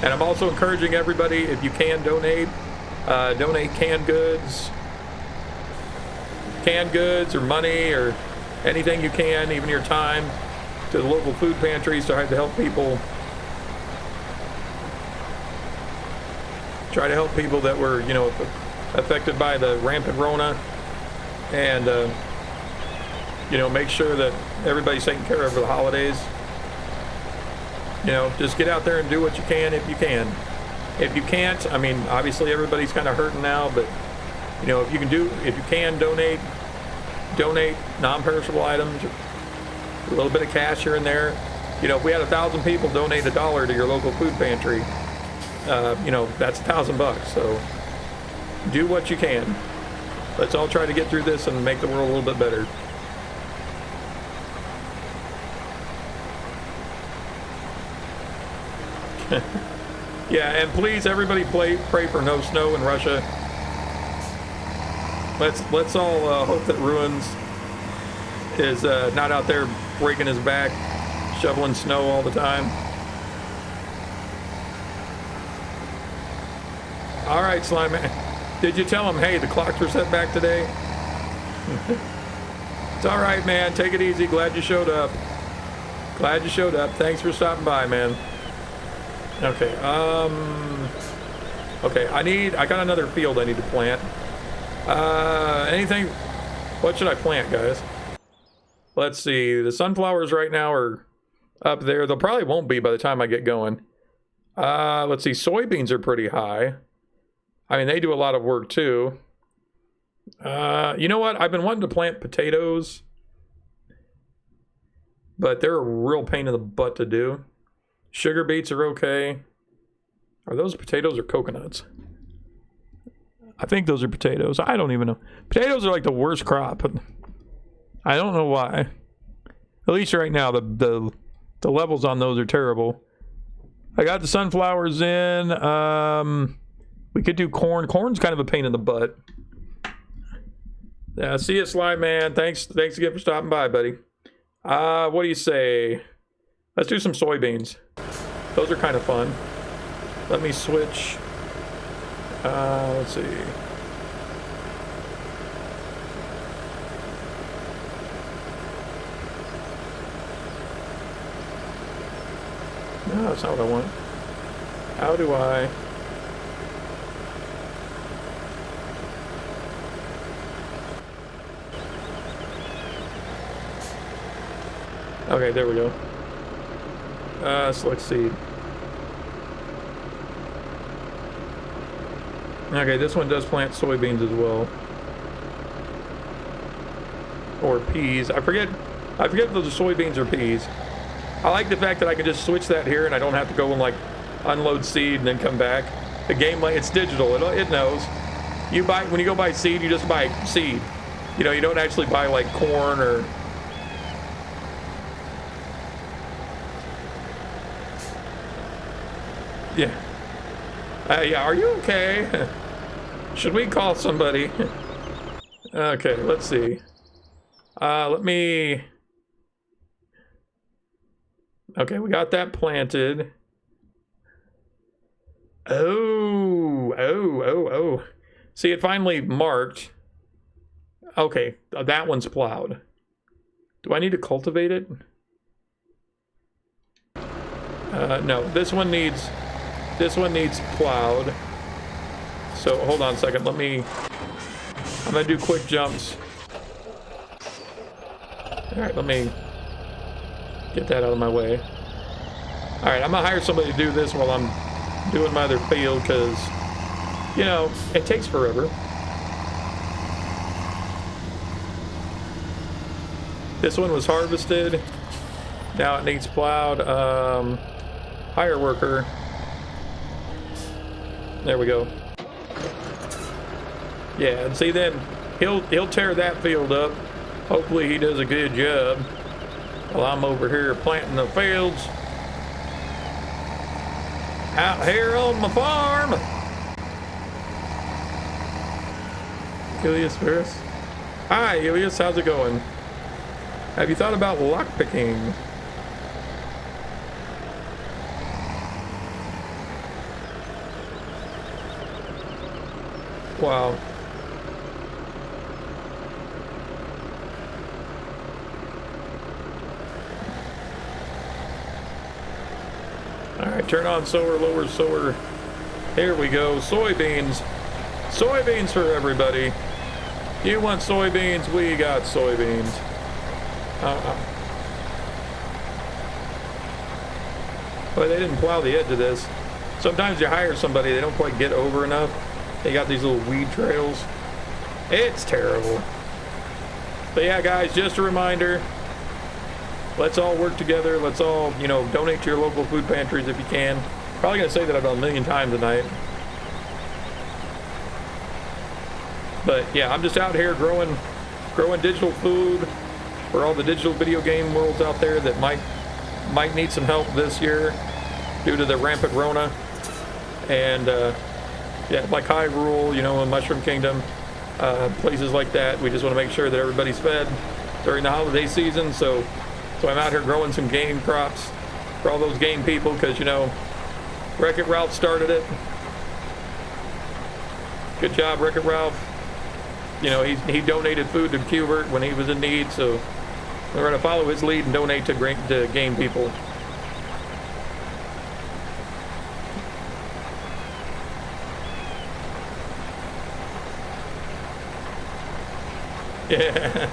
Speaker 1: And I'm also encouraging everybody, if you can donate, donate canned goods or money or anything you can, even your time, to the local food pantries to help people. Try to help people that were, you know, affected by the rampant Rona, and you know, make sure that everybody's taken care of for the holidays. You know, just get out there and do what you can if you can. If you can't, I mean, obviously everybody's kind of hurting now, but you know, if you can donate non-perishable items, a little bit of cash here and there. You know, if we had 1,000 people donate $1 to your local food pantry, you know, that's $1,000. So do what you can. Let's all try to get through this and make the world a little bit better. Yeah, and please, everybody, pray for no snow in Russia. Let's all hope that Ruins is not out there breaking his back, shoveling snow all the time. All right, Slime Man. Did you tell him, hey, the clocks were set back today? It's all right, man. Take it easy. Glad you showed up. Glad you showed up. Thanks for stopping by, man. Okay, okay, I got another field I need to plant. Anything, what should I plant, guys? Let's see, the sunflowers right now are up there. They probably won't be by the time I get going. Let's see, soybeans are pretty high. I mean, they do a lot of work too. You know what? I've been wanting to plant potatoes, but they're a real pain in the butt to do. Sugar beets are okay. Are those potatoes or coconuts? I think those are potatoes. I don't even know. Potatoes are like the worst crop. I don't know why. At least right now, the levels on those are terrible. I got the sunflowers in. We could do corn. Corn's kind of a pain in the butt. See you, Slime Man. Thanks again for stopping by, buddy. What do you say? Let's do some soybeans. Those are kind of fun. Let me switch. Let's see. No, that's not what I want. How do I... Okay, there we go. Select seed. Okay, this one does plant soybeans as well. Or peas. I forget if those are soybeans or peas. I like the fact that I can just switch that here and I don't have to go and like unload seed and then come back. The game, it's digital. It knows. When you go buy seed, you just buy seed. You know, you don't actually buy like corn or... Yeah. Yeah, are you okay? Should we call somebody? Okay, let's see. Let me... Okay, we got that planted. Oh. See, it finally marked. Okay, that one's plowed. Do I need to cultivate it? No, this one needs plowed. So hold on a second. I'm gonna do quick jumps. All right, let me get that out of my way. All right, I'm gonna hire somebody to do this while I'm doing my other field because, you know, it takes forever. This one was harvested. Now it needs plowed. Hire worker. There we go. Yeah, and see then he'll tear that field up. Hopefully he does a good job while I'm over here planting the fields out here on my farm. Ilias Ferris. Hi Ilias, how's it going? Have you thought about lockpicking? Wow. Alright, turn on sower, lower sower. Here we go. Soybeans. Soybeans for everybody. You want soybeans? We got soybeans. Well, they didn't plow the edge of this. Sometimes you hire somebody, they don't quite get over enough. They got these little weed trails. It's terrible. But yeah, guys, just a reminder. Let's all work together. Let's all, you know, donate to your local food pantries if you can. Probably gonna say that about a million times tonight. But yeah, I'm just out here growing digital food for all the digital video game worlds out there that might need some help this year due to the rampant Rona. And yeah, like Hyrule, you know, and Mushroom Kingdom, places like that. We just want to make sure that everybody's fed during the holiday season. So I'm out here growing some game crops for all those game people, because, you know, Wreck-It Ralph started it. Good job, Wreck-It Ralph. You know, he donated food to Qbert when he was in need, so we're going to follow his lead and donate to game people. Yeah.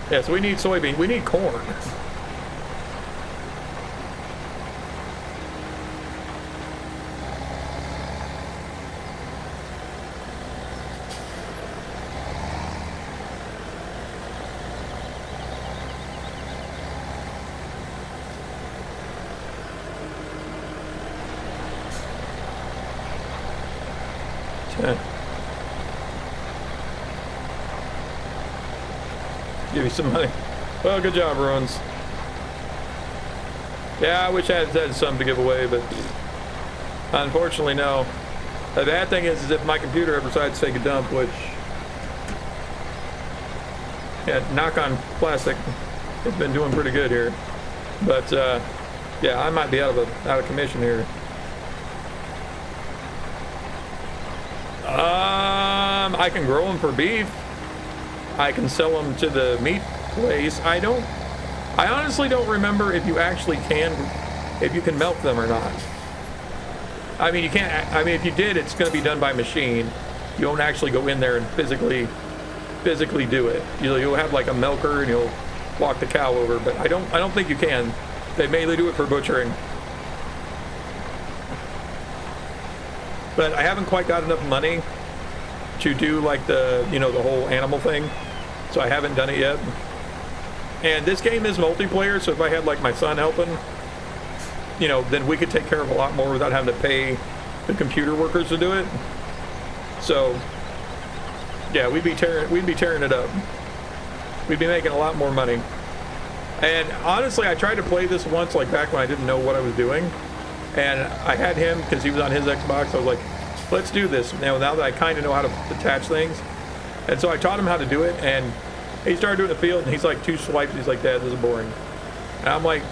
Speaker 1: Yeah, so we need soybean. We need corn. Give you some money. Well, good job, Runs. Yeah, I wish I had something to give away, but unfortunately, no. The bad thing is if my computer ever decides to take a dump, which, yeah, knock on plastic, it's been doing pretty good here. But yeah, I might be out of commission here. I can grow them for beef. I can sell them to the meat place. I honestly don't remember if you actually if you can milk them or not. I mean, you can't. I mean, if you did, it's going to be done by machine. You won't actually go in there and physically do it. You'll have like a milker and you'll walk the cow over. But I don't think you can. They mainly do it for butchering. But I haven't quite got enough money to do like the whole animal thing, so I haven't done it yet. And this game is multiplayer, so if I had like my son helping, then we could take care of a lot more without having to pay the computer workers to do it. So yeah, we'd be tearing it up. We'd be making a lot more money. And honestly, I tried to play this once, like back when I didn't know what I was doing, and I had him because he was on his Xbox. I was like, let's do this now that I kind of know how to attach things. And so I taught him how to do it, and he started doing the field, and he's like 2 swipes, he's like, Dad, this is boring. And I'm like,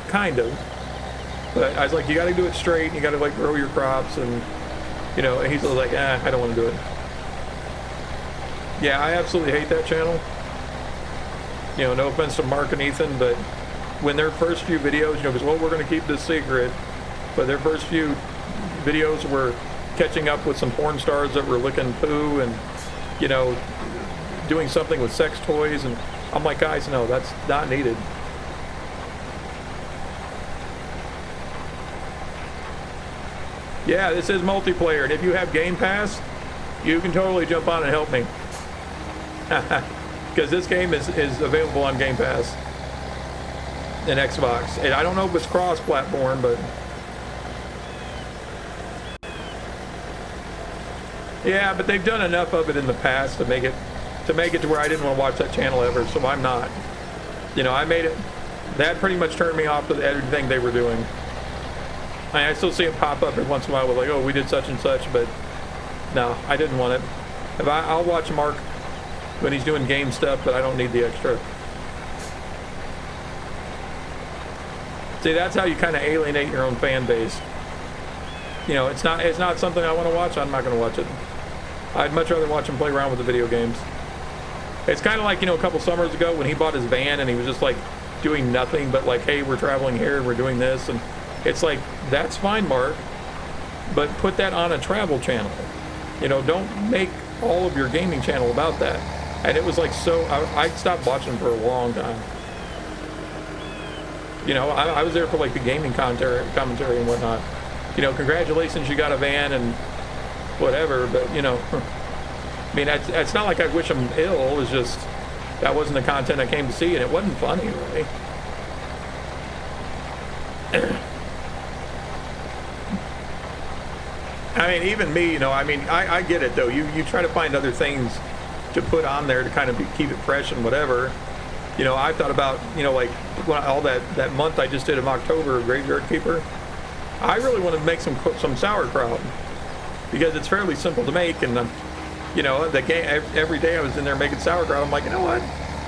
Speaker 1: kind of. But I was like, you got to do it straight, you got to like grow your crops, and and he's like, I don't want to do it. Yeah, I absolutely hate that channel. No offense to Mark and Ethan, but when their first few videos, because well, we're going to keep this secret, but their first few videos were catching up with some porn stars that were licking poo and doing something with sex toys, and I'm like, guys, no, that's not needed. Yeah, this is multiplayer, and if you have Game Pass, you can totally jump on and help me. Because this game is available on Game Pass and Xbox. And I don't know if it's cross-platform, but yeah, but they've done enough of it in the past to make it to where I didn't want to watch that channel ever, so I'm not. I made it. That pretty much turned me off to everything they were doing. I still see it pop up every once in a while with like, oh, we did such and such, but no, I didn't want it. I'll watch Mark when he's doing game stuff, but I don't need the extra. See, that's how you kind of alienate your own fan base. It's not something I want to watch. I'm not going to watch it. I'd much rather watch him play around with the video games. It's kind of like, a couple summers ago when he bought his van and he was just like doing nothing but like, hey, we're traveling here and we're doing this, and it's like, that's fine, Mark, but put that on a travel channel. Don't make all of your gaming channel about that. And it was like, so I stopped watching for a long time. I was there for like the gaming commentary and whatnot. Congratulations, you got a van and whatever, but I mean, it's not like I wish him ill. It was just, that wasn't the content I came to see, and it wasn't funny, really. I mean, even me, I get it, though. You try to find other things to put on there to kind of keep it fresh and whatever. I thought about, like all that month I just did of October, Graveyard Keeper. I really want to make some sauerkraut because it's fairly simple to make, and every day I was in there making sauerkraut. I'm like, you know what,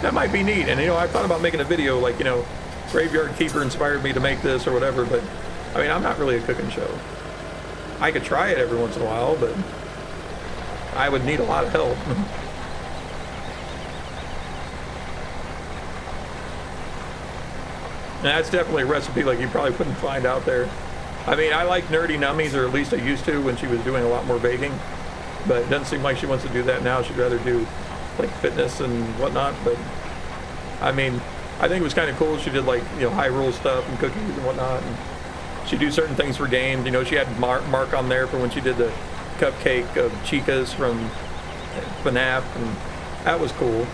Speaker 1: that might be neat. And I thought about making a video like, Graveyard Keeper inspired me to make this or whatever, but I mean, I'm not really a cooking show. I could try it every once in a while, but I would need a lot of help. And that's definitely a recipe like you probably wouldn't find out there. I mean, I like Nerdy Nummies, or at least I used to when she was doing a lot more baking, but it doesn't seem like she wants to do that now. She'd rather do like fitness and whatnot. But I mean, I think it was kind of cool. She did like, high rule stuff and cookies and whatnot, and she'd do certain things for games. She had Mark on there for when she did the cupcake of Chicas from FNAF, and that was cool.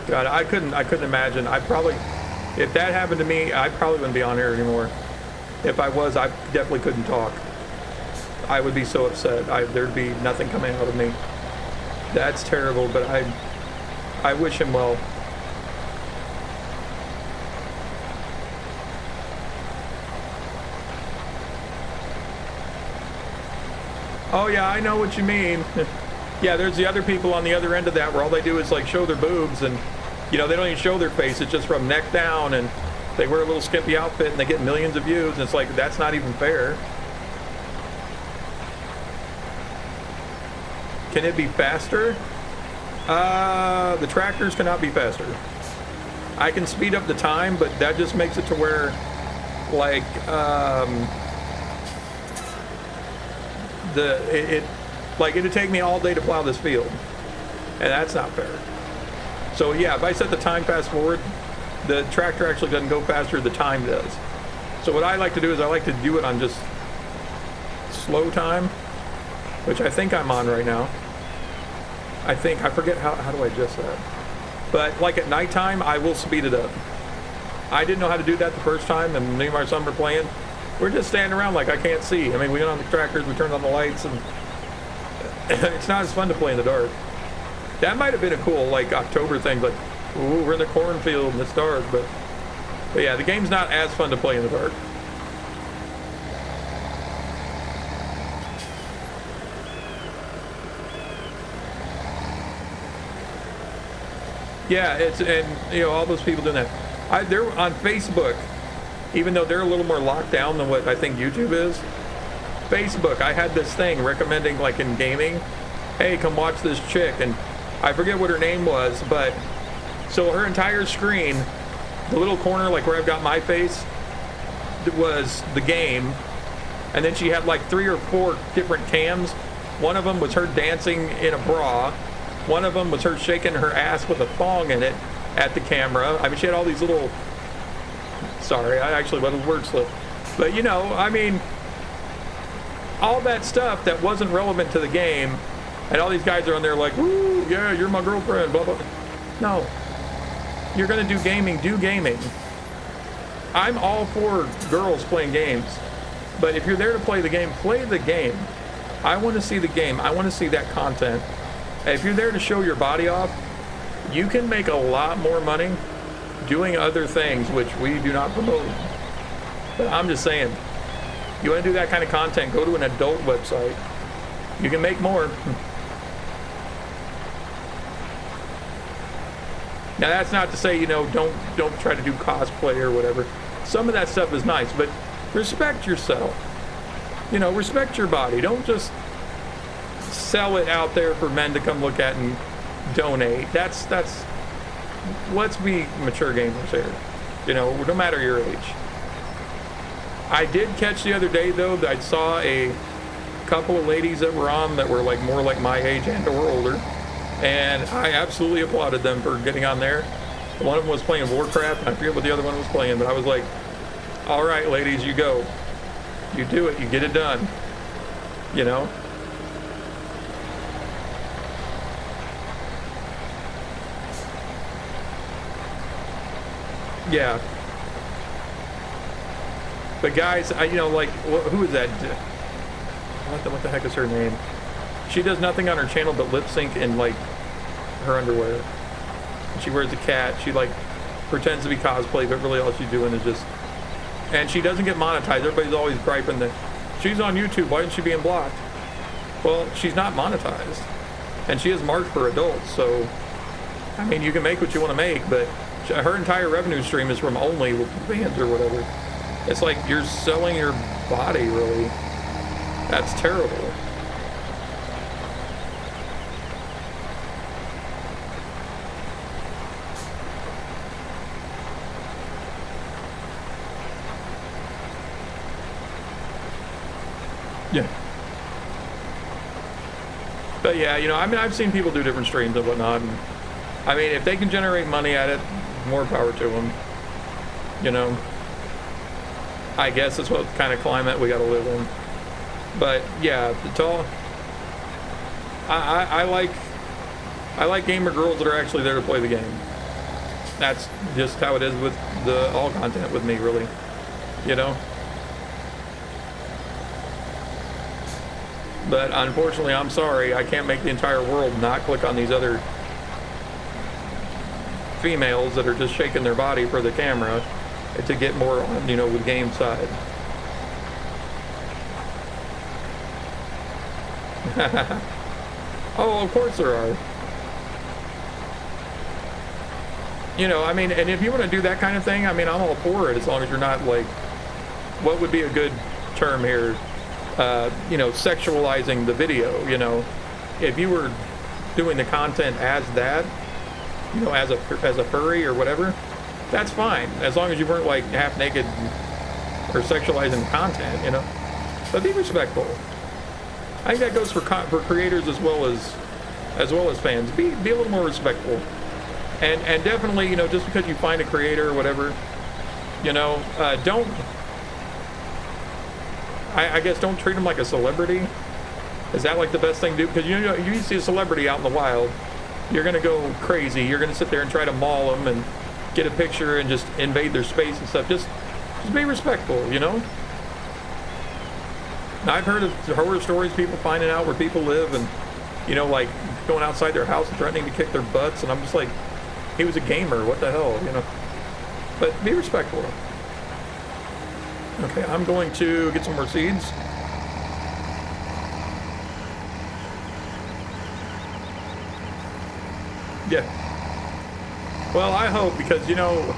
Speaker 1: God, I couldn't imagine. I probably, if that happened to me, I probably wouldn't be on here anymore. If I was, I definitely couldn't talk. I would be so upset. There'd be nothing coming out of me. That's terrible, but I wish him well. Oh yeah, I know what you mean. Yeah, there's the other people on the other end of that where all they do is like show their boobs, and you know, they don't even show their face. It's just from neck down, and they wear a little skimpy outfit and they get millions of views, and it's like, that's not even fair. Can it be faster? The tractors cannot be faster. I can speed up the time, but that just makes it to where, like, it'd take me all day to plow this field, and that's not fair. So yeah, if I set the time fast forward, the tractor actually doesn't go faster, the time does. So what I like to do is I like to do it on just slow time, which I think I'm on right now. I forget how do I adjust that. But like at nighttime, I will speed it up. I didn't know how to do that the first time, and me and my son were playing. We're just standing around like I can't see. I mean, we got on the tractors, we turned on the lights, and it's not as fun to play in the dark. That might have been a cool, like, October thing, like, ooh, we're in the cornfield and it's dark, but yeah, the game's not as fun to play in the dark. Yeah, and you know, all those people doing that. They're on Facebook, even though they're a little more locked down than what I think YouTube is. Facebook, I had this thing recommending, like in gaming, hey, come watch this chick, and I forget what her name was, but so her entire screen, the little corner like where I've got my face, was the game, and then she had like 3 or 4 different cams. One of them was her dancing in a bra. One of them was her shaking her ass with a thong in it at the camera. I mean, she had all these little, sorry, I actually let a word slip. But you know, I mean, all that stuff that wasn't relevant to the game, and all these guys are on there like, woo, yeah, you're my girlfriend, blah, blah. No. You're gonna do gaming, do gaming. I'm all for girls playing games. But if you're there to play the game, play the game. I want to see the game. I want to see that content. If you're there to show your body off, you can make a lot more money doing other things, which we do not promote. But I'm just saying, you want to do that kind of content, go to an adult website. You can make more. Now that's not to say, you know, don't try to do cosplay or whatever. Some of that stuff is nice, but respect yourself. You know, respect your body. Don't just sell it out there for men to come look at and donate. That's let's be mature gamers here. You know, no matter your age. I did catch the other day though that I saw a couple of ladies that were on that were like more like my age and or older, and I absolutely applauded them for getting on there. One of them was playing Warcraft, and I forget what the other one was playing, but I was like, all right, ladies, you go. You do it. You get it done. You know? Yeah. But guys, you know, like, who is that? What the heck is her name? She does nothing on her channel but lip sync in, like, her underwear. She wears a cat. She, like, pretends to be cosplay, but really all she's doing is just... And she doesn't get monetized. Everybody's always griping that she's on YouTube. Why isn't she being blocked? Well, she's not monetized. And she is marked for adults, so... I mean, you can make what you want to make, but her entire revenue stream is from only bands or whatever. It's like you're selling your body, really. That's terrible. Yeah. But yeah, you know, I mean, I've seen people do different streams and whatnot, and I mean, if they can generate money at it, more power to them. You know, I guess that's what kind of climate we got to live in. But yeah, it's all. I like gamer girls that are actually there to play the game. that's just how it is with all content with me, really. You know? But unfortunately, I'm sorry, I can't make the entire world not click on these other females that are just shaking their body for the camera to get more on, you know, with game side. Oh, of course there are. You know, I mean, and if you want to do that kind of thing, I mean, I'm all for it, as long as you're not, like, what would be a good term here? You know, sexualizing the video, you know. If you were doing the content as that, you know, as a furry or whatever, that's fine, as long as you weren't, like, half naked or sexualizing the content, you know. But be respectful. I think that goes for creators as well as fans. Be a little more respectful. And definitely, you know, just because you find a creator or whatever, you know, don't, I guess don't treat them like a celebrity. Is that like the best thing to do? Because, you know, you see a celebrity out in the wild, you're going to go crazy. You're going to sit there and try to maul them and get a picture and just invade their space and stuff. Just be respectful, you know? I've heard of horror stories, people finding out where people live and, you know, like going outside their house and threatening to kick their butts. And I'm just like, he was a gamer, what the hell, you know? But be respectful. Okay, I'm going to get some more seeds. Yeah. Well, I hope, because, you know,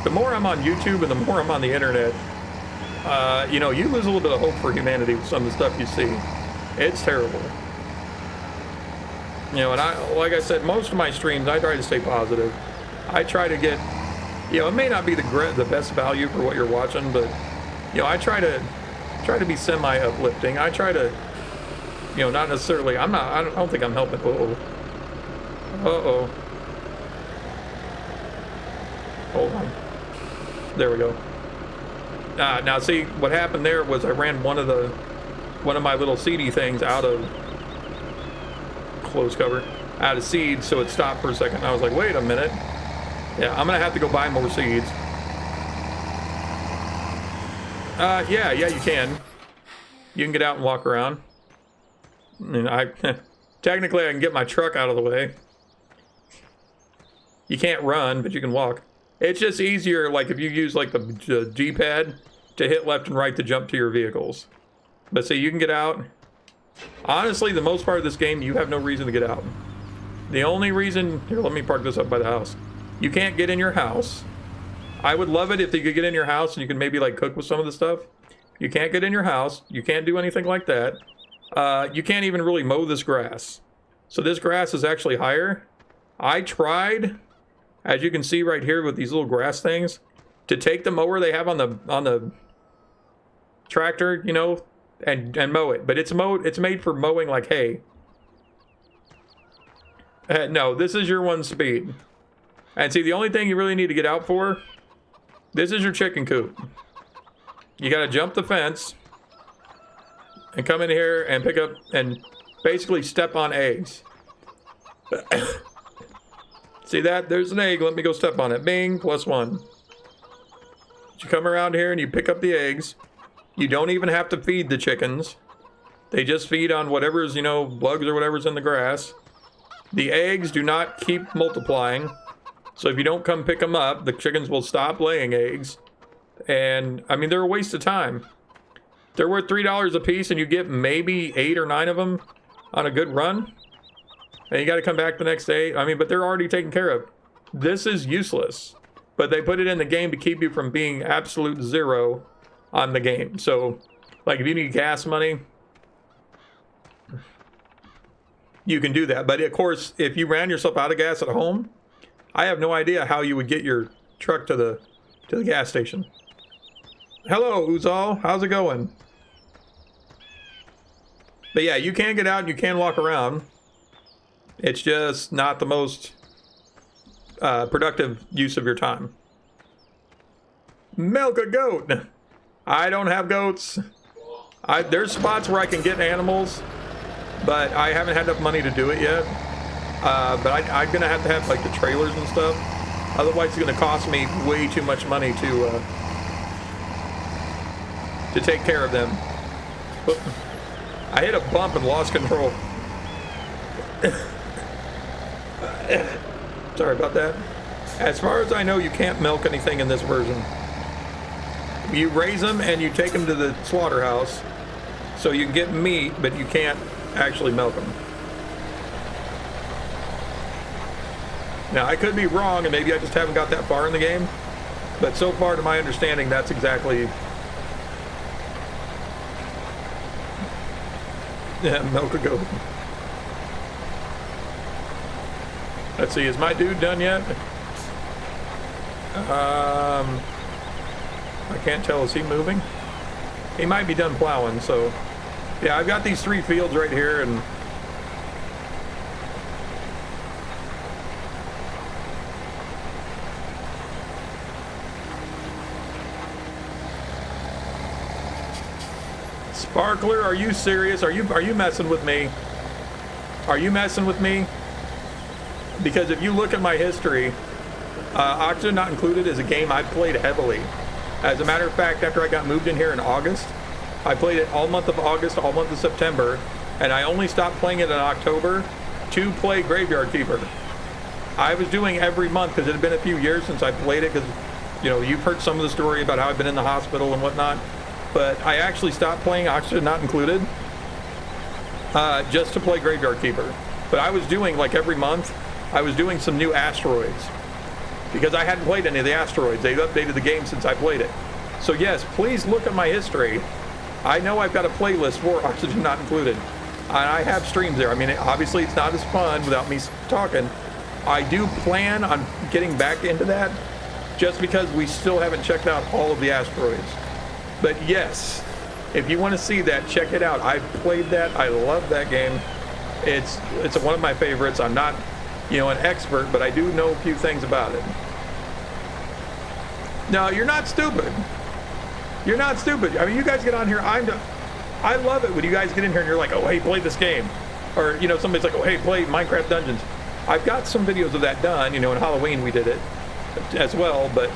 Speaker 1: the more I'm on YouTube and the more I'm on the internet, you know, you lose a little bit of hope for humanity with some of the stuff you see. It's terrible. You know, and like I said, most of my streams, I try to stay positive. I try to get, you know, it may not be the best value for what you're watching, but, you know, I try to be semi-uplifting. I try to, you know, not necessarily, I don't think I'm helping. Uh-oh. Hold on. There we go. Now see, what happened there was I ran one of my little seedy things out of close cover, out of seeds, so it stopped for a second. I was like, wait a minute. Yeah, I'm gonna have to go buy more seeds. Yeah, you can. You can get out and walk around. And technically I can get my truck out of the way. You can't run, but you can walk. It's just easier, like, if you use, like, the G-pad to hit left and right to jump to your vehicles. But see, you can get out. Honestly, the most part of this game, you have no reason to get out. The only reason... Here, let me park this up by the house. You can't get in your house. I would love it if you could get in your house and you can maybe, like, cook with some of the stuff. You can't get in your house. You can't do anything like that. You can't even really mow this grass. So this grass is actually higher. I tried... As you can see right here with these little grass things, to take the mower they have on the tractor, you know, and mow it. But it's made for mowing like hay. No, this is your 1 speed. And see, the only thing you really need to get out for, this is your chicken coop. You got to jump the fence and come in here and pick up and basically step on eggs. See that? There's an egg. Let me go step on it. Bing, +1. You come around here and you pick up the eggs. You don't even have to feed the chickens. They just feed on whatever's, you know, bugs or whatever's in the grass. The eggs do not keep multiplying. So if you don't come pick them up, the chickens will stop laying eggs. And, I mean, they're a waste of time. They're worth $3 a piece and you get maybe 8 or 9 of them on a good run. And you got to come back the next day. I mean, but they're already taken care of. This is useless. But they put it in the game to keep you from being absolute zero on the game. So, like, if you need gas money, you can do that. But, of course, if you ran yourself out of gas at home, I have no idea how you would get your truck to the gas station. Hello, Uzal. How's it going? But, yeah, you can get out and you can walk around. It's just not the most productive use of your time. Milk a goat. I don't have goats. There's spots where I can get animals, but I haven't had enough money to do it yet. But I'm gonna have to have like the trailers and stuff. Otherwise, it's going to cost me way too much money to take care of them. Oop. I hit a bump and lost control. Sorry about that. As far as I know, you can't milk anything in this version. You raise them and you take them to the slaughterhouse so you can get meat, but you can't actually milk them. Now, I could be wrong, and maybe I just haven't got that far in the game, but so far, to my understanding, that's exactly... Yeah, milk a goat. Let's see, is my dude done yet? I can't tell, is he moving? He might be done plowing, so... Yeah, I've got these 3 fields right here, and... Sparkler, are you serious? Are you messing with me? Are you messing with me? Because if you look at my history, Oxygen Not Included is a game I've played heavily. As a matter of fact, after I got moved in here in August, I played it all month of August, all month of September, and I only stopped playing it in October to play Graveyard Keeper. I was doing every month because it had been a few years since I played it, because, you know, you've heard some of the story about how I've been in the hospital and whatnot. But I actually stopped playing Oxygen Not Included just to play Graveyard Keeper. But I was doing, like, every month, I was doing some new asteroids because I hadn't played any of the asteroids. They've updated the game since I played it. So yes, please look at my history. I know I've got a playlist for Oxygen Not Included. And I have streams there. I mean, obviously it's not as fun without me talking. I do plan on getting back into that just because we still haven't checked out all of the asteroids. But yes, if you want to see that, check it out. I've played that. I love that game. It's one of my favorites. I'm not, you know, an expert, but I do know a few things about it. No, you're not stupid. You're not stupid. I mean, you guys get on here. I love it when you guys get in here and you're like, oh, hey, play this game. Or, you know, somebody's like, oh, hey, play Minecraft Dungeons. I've got some videos of that done. You know, in Halloween we did it as well. But,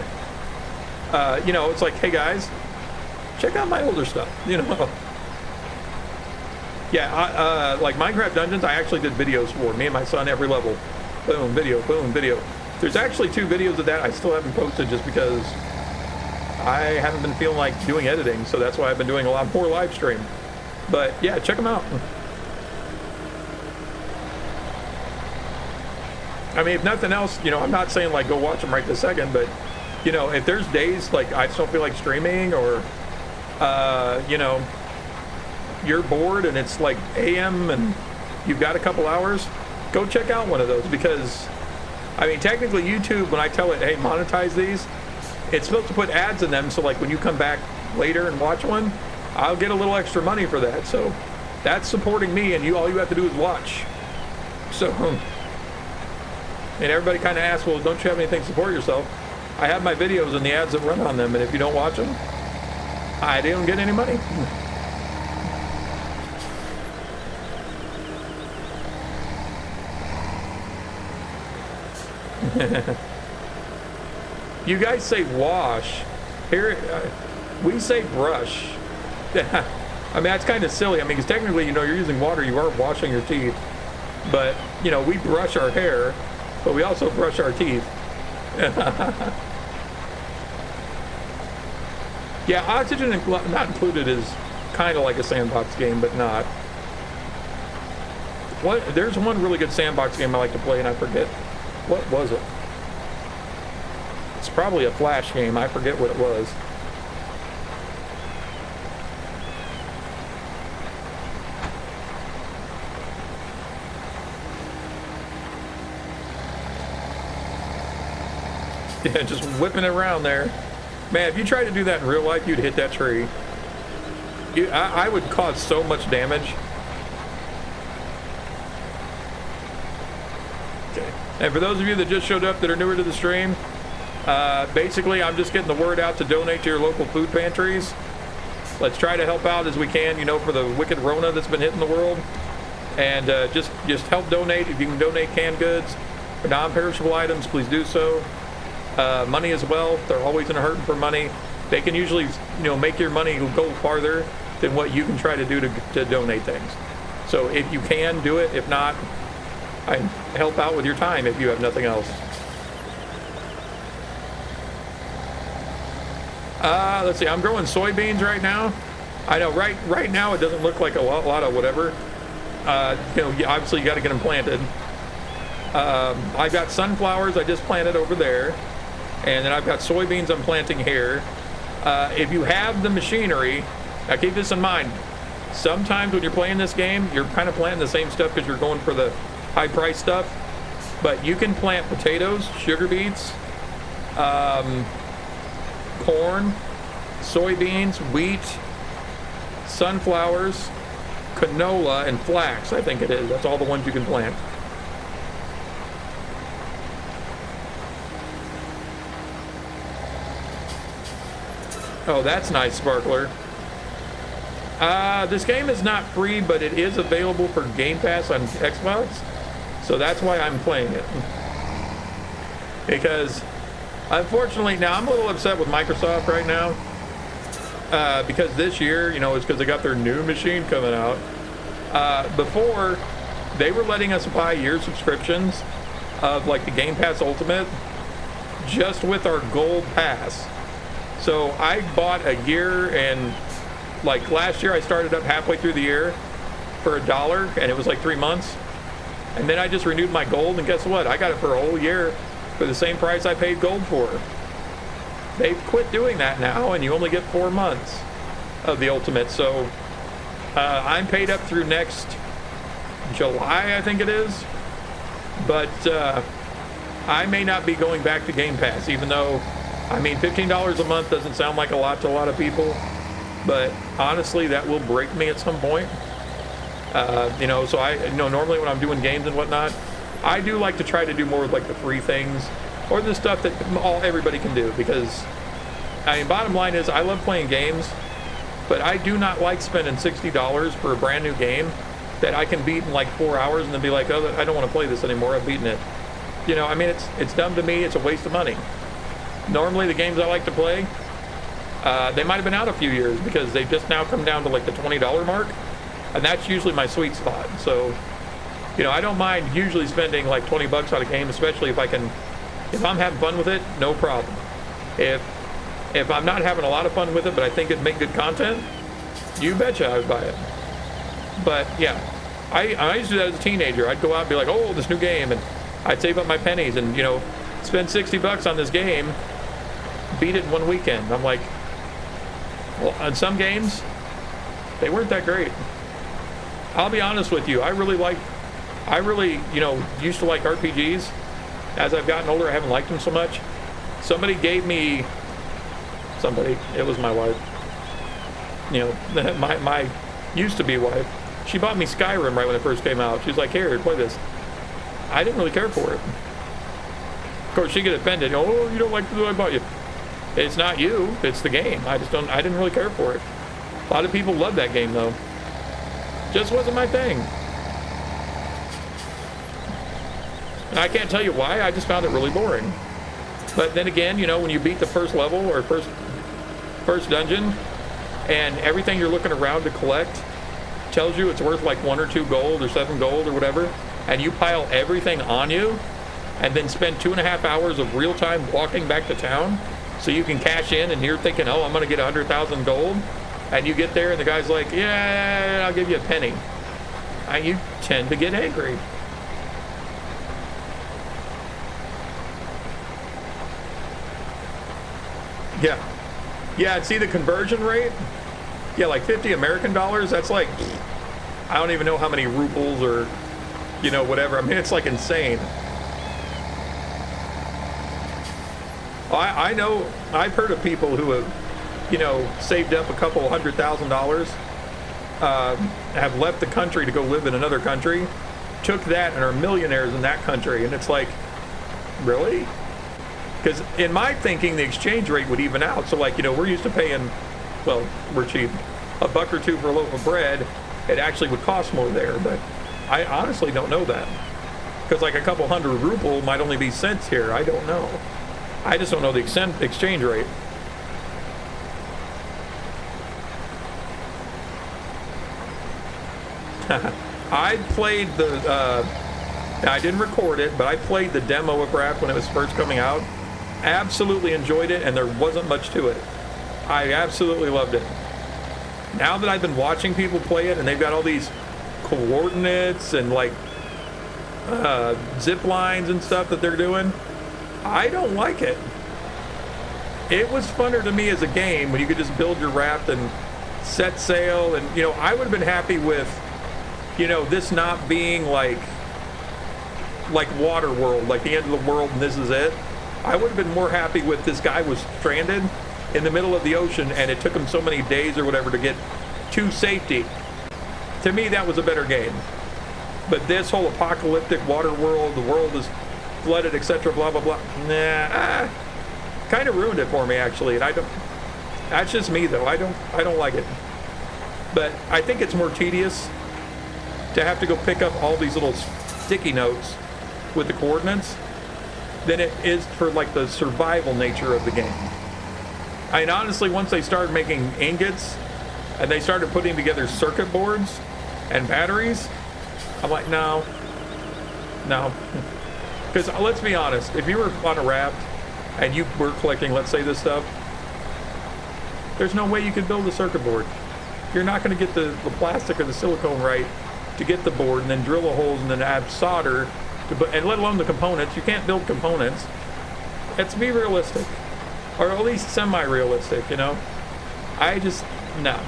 Speaker 1: you know, it's like, hey, guys, check out my older stuff, you know. Yeah, like Minecraft Dungeons, I actually did videos for me and my son every level. Boom, video, boom, video. There's actually 2 videos of that I still haven't posted just because I haven't been feeling like doing editing, so that's why I've been doing a lot more live stream. But yeah, check them out. I mean, if nothing else, you know, I'm not saying like go watch them right this second, but you know, if there's days like I just don't feel like streaming, or you know, you're bored and it's like AM and you've got a couple hours, go check out one of those. Because I mean, technically YouTube, when I tell it, hey, monetize these, it's supposed to put ads in them, so like when you come back later and watch one, I'll get a little extra money for that. So that's supporting me, and all you have to do is watch. So, and everybody kind of asks, well, don't you have anything to support yourself? I have my videos and the ads that run on them, and if you don't watch them, I didn't get any money. You guys say wash. Here, we say brush. I mean, that's kind of silly. I mean, because technically, you know, you're using water, you are washing your teeth. But, you know, we brush our hair, but we also brush our teeth. Yeah, Oxygen Not Included is kind of like a sandbox game, but not. There's one really good sandbox game I like to play, and I forget. What was it? It's probably a Flash game. I forget what it was. Yeah, just whipping it around there. Man, if you tried to do that in real life, you'd hit that tree. I would cause so much damage. Okay. And for those of you that just showed up that are newer to the stream, basically I'm just getting the word out to donate to your local food pantries. Let's try to help out as we can, you know, for the wicked Rona that's been hitting the world. And just help donate. If you can donate canned goods or non-perishable items, please do so. money as well. They're always in a hurting for money. They can usually, make your money go farther than what you can try to do to donate things. So if you can, do it. If not, I help out with your time if you have nothing else. Let's see. I'm growing soybeans right now. I know right now it doesn't look like a lot of whatever. Obviously you got to get them planted. I've got sunflowers I just planted over there, and then I've got soybeans I'm planting here. If you have the machinery, now keep this in mind. Sometimes when you're playing this game, you're kind of planting the same stuff because you're going for the high price stuff. But you can plant potatoes, sugar beets, corn, soybeans, wheat, sunflowers, canola, and flax, I think it is. That's all the ones you can plant. Oh, that's nice, Sparkler. This game is not free, but it is available for Game Pass on Xbox. So that's why I'm playing it. Because, unfortunately, now I'm a little upset with Microsoft right now. Because this year, it's because they got their new machine coming out. Before, they were letting us buy year subscriptions of, like, the Game Pass Ultimate just with our Gold Pass. So I bought a year, and like last year I started up halfway through the year for $1, and it was like 3 months. And then I just renewed my gold, and guess what? I got it for a whole year for the same price I paid gold for. They've quit doing that now, and you only get 4 months of the ultimate. So I'm paid up through next July, I think it is. But I may not be going back to Game Pass, even though, I mean, $15 a month doesn't sound like a lot to a lot of people, but honestly, that will break me at some point. So normally when I'm doing games and whatnot, I do like to try to do more of like the free things or the stuff that everybody can do, because, I mean, bottom line is I love playing games, but I do not like spending $60 for a brand new game that I can beat in like 4 hours and then be like, oh, I don't want to play this anymore. I've beaten it. I mean, it's dumb to me. It's a waste of money. Normally the games I like to play, they might have been out a few years because they've just now come down to like the $20 mark, and that's usually my sweet spot. So, I don't mind usually spending like 20 bucks on a game, especially if I'm having fun with it, no problem. If I'm not having a lot of fun with it, but I think it'd make good content, you betcha I would buy it. But yeah, I used to do that as a teenager. I'd go out and be like, oh, this new game, and I'd save up my pennies and, spend 60 bucks on this game, beat it in one weekend. I'm like, well, on some games, they weren't that great. I'll be honest with you. I really, used to like RPGs. As I've gotten older, I haven't liked them so much. It was my wife. My used to be wife. She bought me Skyrim right when it first came out. She's like, here, play this. I didn't really care for it. Of course, she get offended. Oh, you don't like the way I bought you. It's not you. It's the game. I didn't really care for it. A lot of people love that game, though. Just wasn't my thing. And I can't tell you why. I just found it really boring. But then again, when you beat the first level or first dungeon, and everything you're looking around to collect tells you it's worth like 1 or 2 gold or 7 gold or whatever, and you pile everything on you, and then spend 2.5 hours of real time walking back to town so you can cash in, and you're thinking, oh, I'm going to get 100,000 gold, and you get there and the guy's like, yeah, I'll give you a penny. And you tend to get angry. Yeah, and see the conversion rate? Yeah, like 50 American dollars, that's like, I don't even know how many rubles or, whatever. I mean, it's like insane. I know, I've heard of people who have, saved up a couple $100,000, have left the country to go live in another country, took that and are millionaires in that country. And it's like, really? Because in my thinking, the exchange rate would even out. So like, we're used to paying, well, we're cheap, $1 or $2 for a loaf of bread. It actually would cost more there, but I honestly don't know that. Because like a couple hundred ruble might only be cents here. I don't know. I just don't know the exchange rate. I played the, I didn't record it, but I played the demo of Raft when it was first coming out. Absolutely enjoyed it, and there wasn't much to it. I absolutely loved it. Now that I've been watching people play it, and they've got all these coordinates and like zip lines and stuff that they're doing, I don't like it. It was funner to me as a game when you could just build your raft and set sail, and you know, I would have been happy with, you know, this not being like Waterworld, like the end of the world and this is it. I would have been more happy with this guy was stranded in the middle of the ocean and it took him so many days or whatever to get to safety. To me, that was a better game. But this whole apocalyptic water world, the world is flooded, etc., blah blah blah, nah, kind of ruined it for me actually. And I don't, that's just me though, I don't like it. But I think it's more tedious to have to go pick up all these little sticky notes with the coordinates than it is for like the survival nature of the game. I mean, honestly, once they started making ingots and they started putting together circuit boards and batteries, I'm like, no. Because let's be honest, if you were on a raft and you were collecting, let's say, this stuff, there's no way you could build a circuit board. You're not going to get the plastic or the silicone right to get the board and then drill the holes and then add solder, and let alone the components. You can't build components. Let's be realistic. Or at least semi-realistic, you know? I just, no.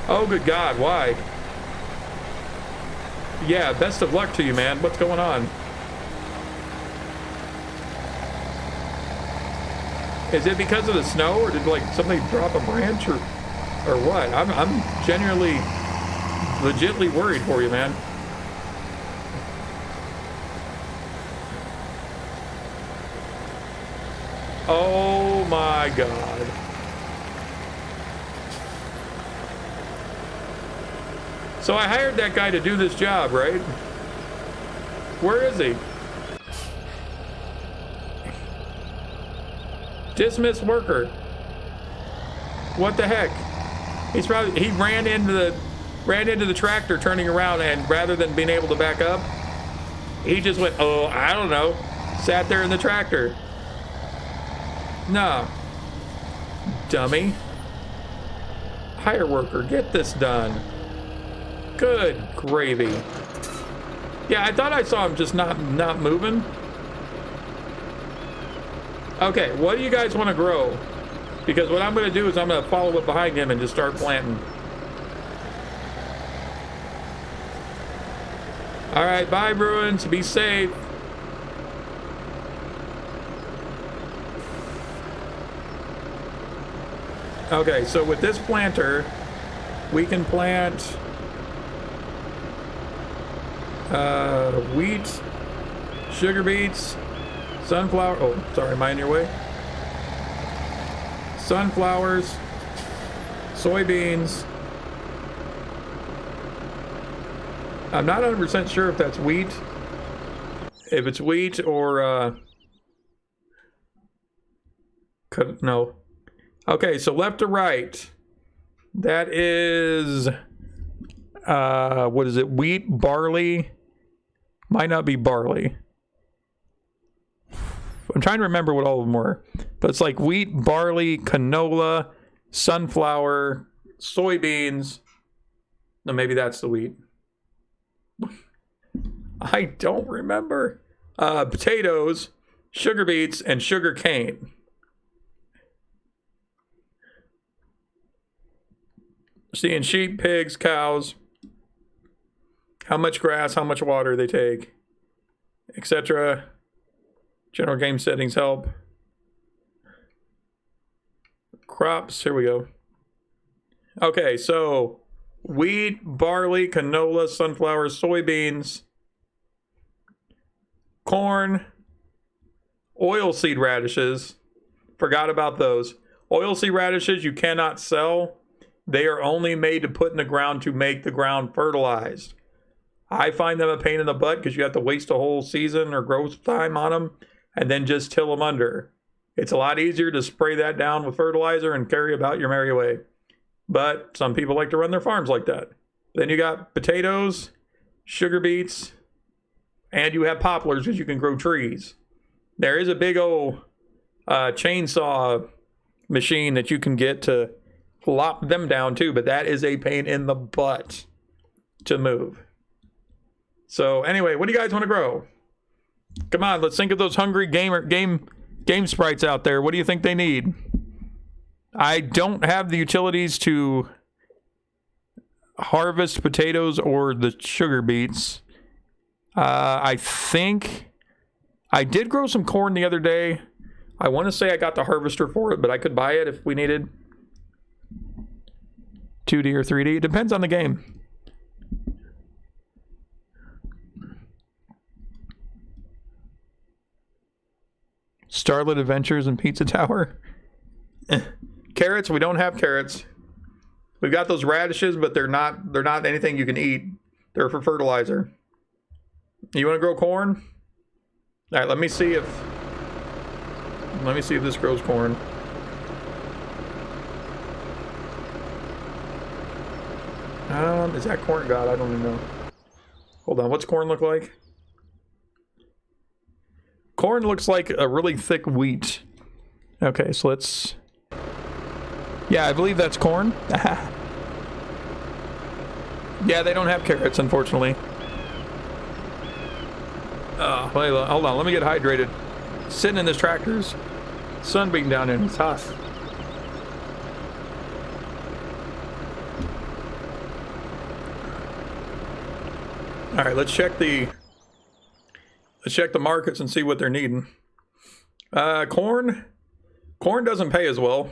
Speaker 1: Oh, good God, why? Yeah, best of luck to you, man. What's going on? Is it because of the snow, or did like somebody drop a branch, or what? I'm genuinely, legitly worried for you, man. Oh my God. So I hired that guy to do this job, right? Where is he? Dismissed worker. What the heck? He's probably, he ran into the tractor turning around, and rather than being able to back up, he just went, oh, I don't know, sat there in the tractor. No. Dummy. Hire worker, get this done. Good gravy. Yeah, I thought I saw him just not moving. Okay, what do you guys want to grow? Because what I'm going to do is I'm going to follow up behind him and just start planting. All right, bye, Bruins. Be safe. Okay, so with this planter, we can plant wheat, sugar beets, sunflower. Oh, sorry, am I in your way? Sunflowers, soybeans. I'm not 100% sure if that's wheat. If it's wheat or no. Okay, so left to right. That is what is it? Wheat, barley. Might not be barley. I'm trying to remember what all of them were. But it's like wheat, barley, canola, sunflower, soybeans. No, maybe that's the wheat. I don't remember. Potatoes, sugar beets, and sugar cane. Seeing sheep, pigs, cows. How much grass, how much water they take, etc. General game settings help. Crops, here we go. Okay, so wheat, barley, canola, sunflower, soybeans, corn, oilseed radishes. Forgot about those. Oilseed radishes you cannot sell. They are only made to put in the ground to make the ground fertilized. I find them a pain in the butt because you have to waste a whole season or growth time on them and then just till them under. It's a lot easier to spray that down with fertilizer and carry about your merry way. But some people like to run their farms like that. Then you got potatoes, sugar beets, and you have poplars because you can grow trees. There is a big old chainsaw machine that you can get to lop them down too, but that is a pain in the butt to move. So anyway, what do you guys want to grow? Come on, let's think of those hungry game sprites out there. What do you think they need? I don't have the utilities to harvest potatoes or the sugar beets. I think I did grow some corn the other day. I want to say I got the harvester for it, but I could buy it if we needed 2D or 3D. It depends on the game. Starlit Adventures and Pizza Tower. Carrots, we don't have carrots. We've got those radishes, but they're not anything you can eat. They're for fertilizer. You want to grow corn? All right, let me see if this grows corn. Is that corn? God, I don't even know. Hold on, what's corn look like? Corn looks like a really thick wheat. Okay, so let's... Yeah, I believe that's corn. Yeah, they don't have carrots, unfortunately. Wait, hold on, let me get hydrated. Sitting in this tractor's sun beating down in, it's hot. All right, let's check the markets and see what they're needing. Corn doesn't pay as well,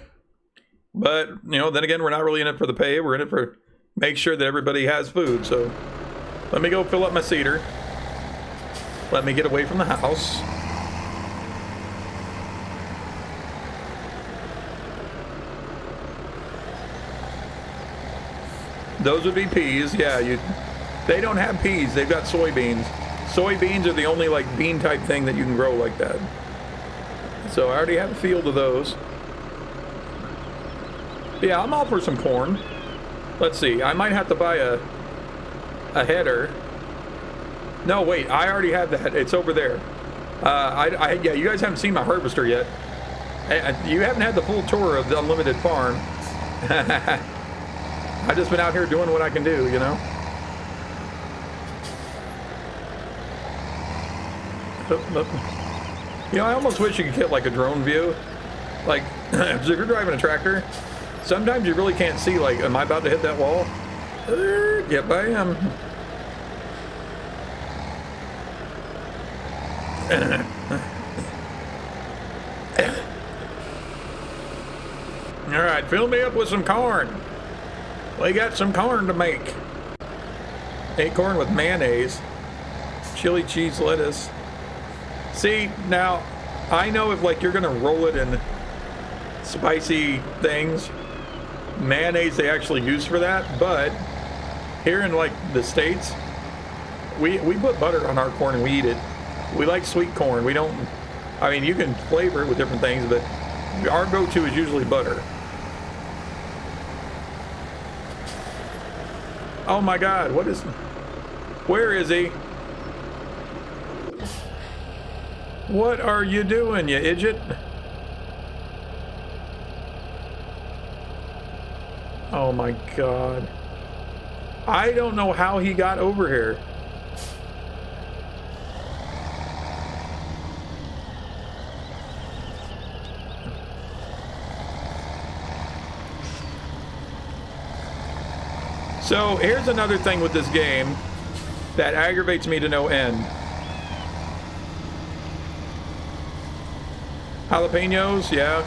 Speaker 1: but you know, then again, we're not really in it for the pay. We're in it for make sure that everybody has food. So let me go fill up my cedar. Let me get away from the house. Those would be peas. Yeah, they don't have peas. They've got soybeans. Soybeans are the only like bean type thing that you can grow like that. So I already have a field of those. Yeah, I'm all for some corn. Let's see. I might have to buy a header. No, wait. I already have that. It's over there. Yeah, you guys haven't seen my harvester yet. You haven't had the full tour of the Unlimited Farm. I've just been out here doing what I can do, you know? You know, I almost wish you could get like a drone view. Like, if you're driving a tractor, sometimes you really can't see, like, am I about to hit that wall? Yep, I am. All right, fill me up with some corn. We got some corn to make. Ate corn with mayonnaise, chili cheese lettuce. See, now, I know if like you're gonna roll it in spicy things, mayonnaise they actually use for that, but here in like the States, we put butter on our corn and we eat it. We like sweet corn. We don't, I mean, you can flavor it with different things, but our go-to is usually butter. Oh my God, where is he? What are you doing, you idiot? Oh my God. I don't know how he got over here. So here's another thing with this game that aggravates me to no end. Jalapenos, yeah,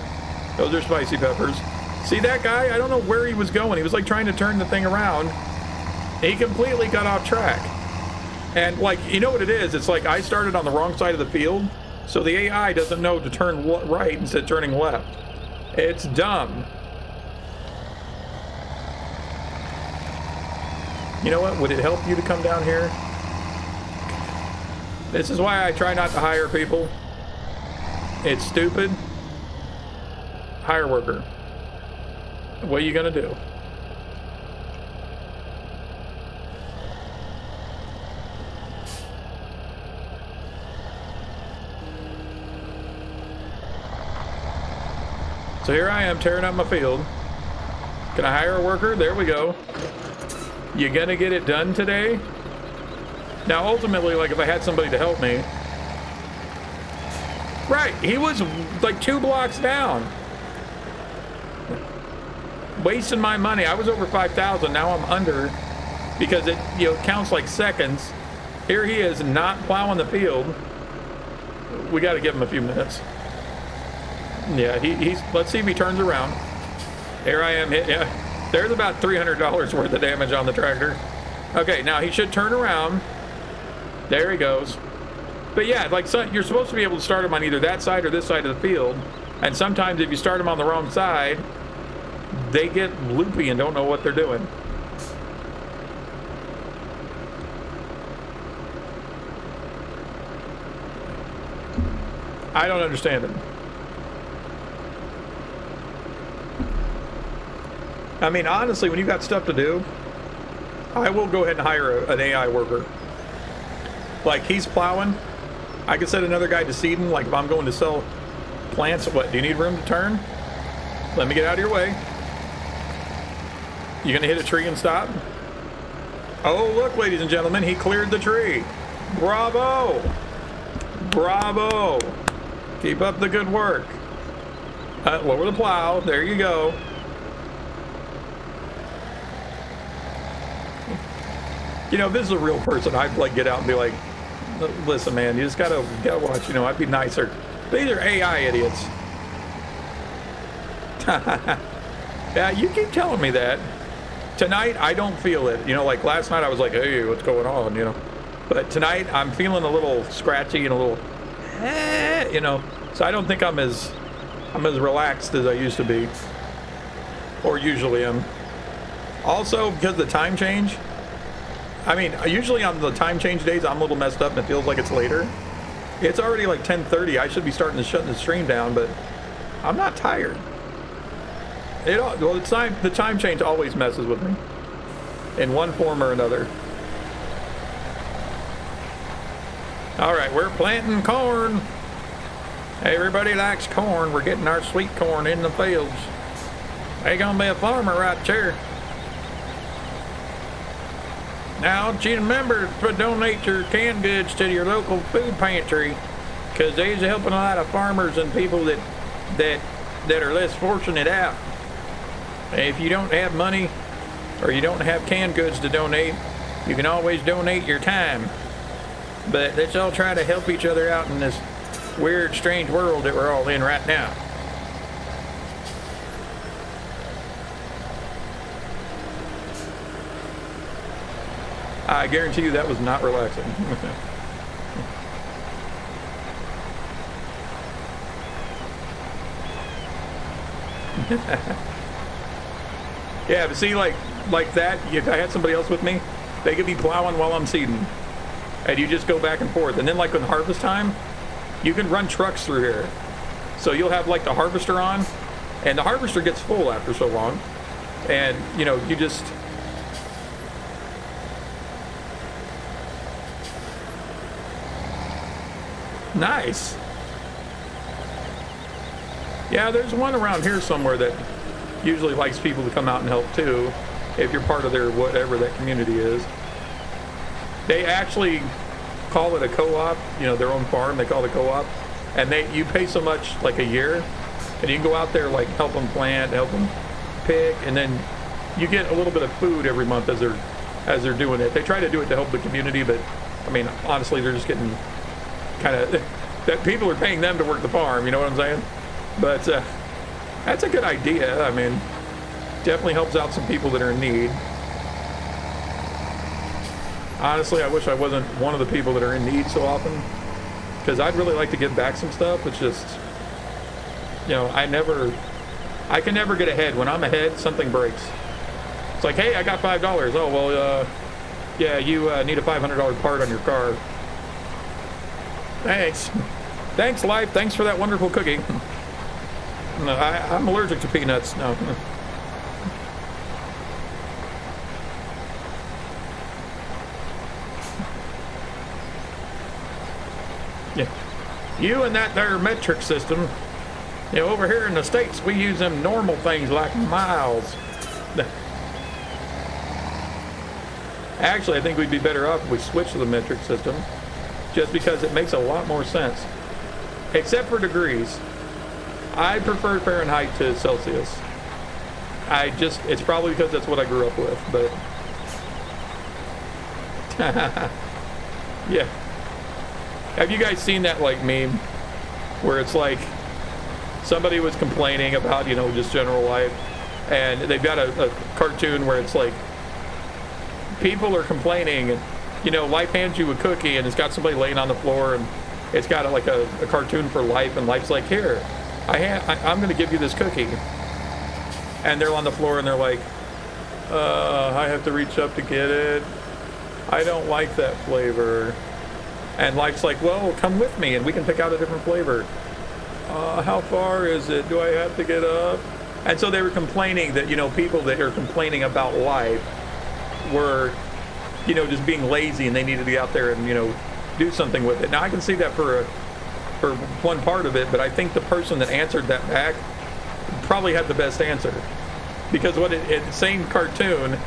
Speaker 1: those are spicy peppers. See that guy? I don't know where he was going. He was like trying to turn the thing around. He completely got off track. And like, you know what it is? It's like I started on the wrong side of the field, so the AI doesn't know to turn right instead of turning left. It's dumb. You know what? Would it help you to come down here? This is why I try not to hire people. It's stupid. Hire a worker. What are you gonna do? So here I am tearing up my field. Can I hire a worker? There we go. You gonna get it done today? Now, ultimately, like, if I had somebody to help me... Right, he was, like, 2 blocks down. Wasting my money. I was over 5,000. Now I'm under because it, you know, counts like seconds. Here he is not plowing the field. We got to give him a few minutes. Yeah, he's... Let's see if he turns around. Here I am. Yeah, there's about $300 worth of damage on the tractor. Okay, now he should turn around. There he goes. But yeah, like, so you're supposed to be able to start him on either that side or this side of the field. And sometimes if you start them on the wrong side, they get loopy and don't know what they're doing. I don't understand it. I mean, honestly, when you got stuff to do, I will go ahead and hire an AI worker. Like, he's plowing. I could set another guy to seed him. Like, if I'm going to sell plants, what? Do you need room to turn? Let me get out of your way. You gonna hit a tree and stop? Oh, look, ladies and gentlemen, he cleared the tree. Bravo! Bravo! Keep up the good work. Lower the plow. There you go. You know, if this is a real person, I'd like get out and be like, listen, man, you just gotta watch. You know, I'd be nicer. These are AI idiots. Yeah, you keep telling me that. Tonight, I don't feel it. You know, like last night, I was like, hey, what's going on? You know, but tonight, I'm feeling a little scratchy and a little, you know. So I don't think I'm as relaxed as I used to be, or usually am. Also, because of the time change. I mean, usually on the time change days, I'm a little messed up and it feels like it's later. It's already like 10:30. I should be starting to shut the stream down, but I'm not tired. Well, the time change always messes with me in one form or another. All right, we're planting corn. Everybody likes corn. We're getting our sweet corn in the fields. Ain't gonna be a farmer right there. Now, don't you remember to donate your canned goods to your local food pantry, because they're helping a lot of farmers and people that are less fortunate out. If you don't have money or you don't have canned goods to donate, you can always donate your time. But let's all try to help each other out in this weird, strange world that we're all in right now. I guarantee you that was not relaxing. Yeah, but see, like that, if I had somebody else with me, they could be plowing while I'm seeding. And you just go back and forth. And then, like, in harvest time, you can run trucks through here. So you'll have, like, the harvester on, and the harvester gets full after so long. And, you know, you just... Nice. Yeah, there's one around here somewhere that usually likes people to come out and help too, if you're part of their whatever that community is. They actually call it a co-op, you know, their own farm, they call it a co-op, and you pay so much, like a year, and you can go out there, like, help them plant, help them pick, and then you get a little bit of food every month as they're doing it. They try to do it to help the community, but I mean, honestly, they're just getting kind of that people are paying them to work the farm, you know what I'm saying? But that's a good idea. I mean, definitely helps out some people that are in need. Honestly, I wish I wasn't one of the people that are in need so often, because I'd really like to give back some stuff. It's just, you know, I can never get ahead. When I'm ahead, something breaks. It's like, hey, I got $5. Oh, well, yeah, you need a $500 part on your car. Thanks. Thanks, life. Thanks for that wonderful cookie. No, I'm allergic to peanuts. No. Yeah. You and that there metric system. You know, over here in the States, we use them normal things like miles. Actually, I think we'd be better off if we switched to the metric system, just because it makes a lot more sense. Except for degrees. I prefer Fahrenheit to Celsius. It's probably because that's what I grew up with, but... Yeah. Have you guys seen that, like, meme? Where it's like, somebody was complaining about, you know, just general life, and they've got a cartoon where it's like, people are complaining, and, you know, life hands you a cookie, and it's got somebody laying on the floor, and it's got like a cartoon for life, and life's like, here, I'm going to give you this cookie. And they're on the floor, and they're like, I have to reach up to get it. I don't like that flavor. And life's like, well, come with me, and we can pick out a different flavor. How far is it? Do I have to get up? And so they were complaining that, you know, people that are complaining about life were, you know, just being lazy, and they needed to get out there and, you know, do something with it. Now, I can see that for one part of it, but I think the person that answered that back probably had the best answer. Because it's same cartoon,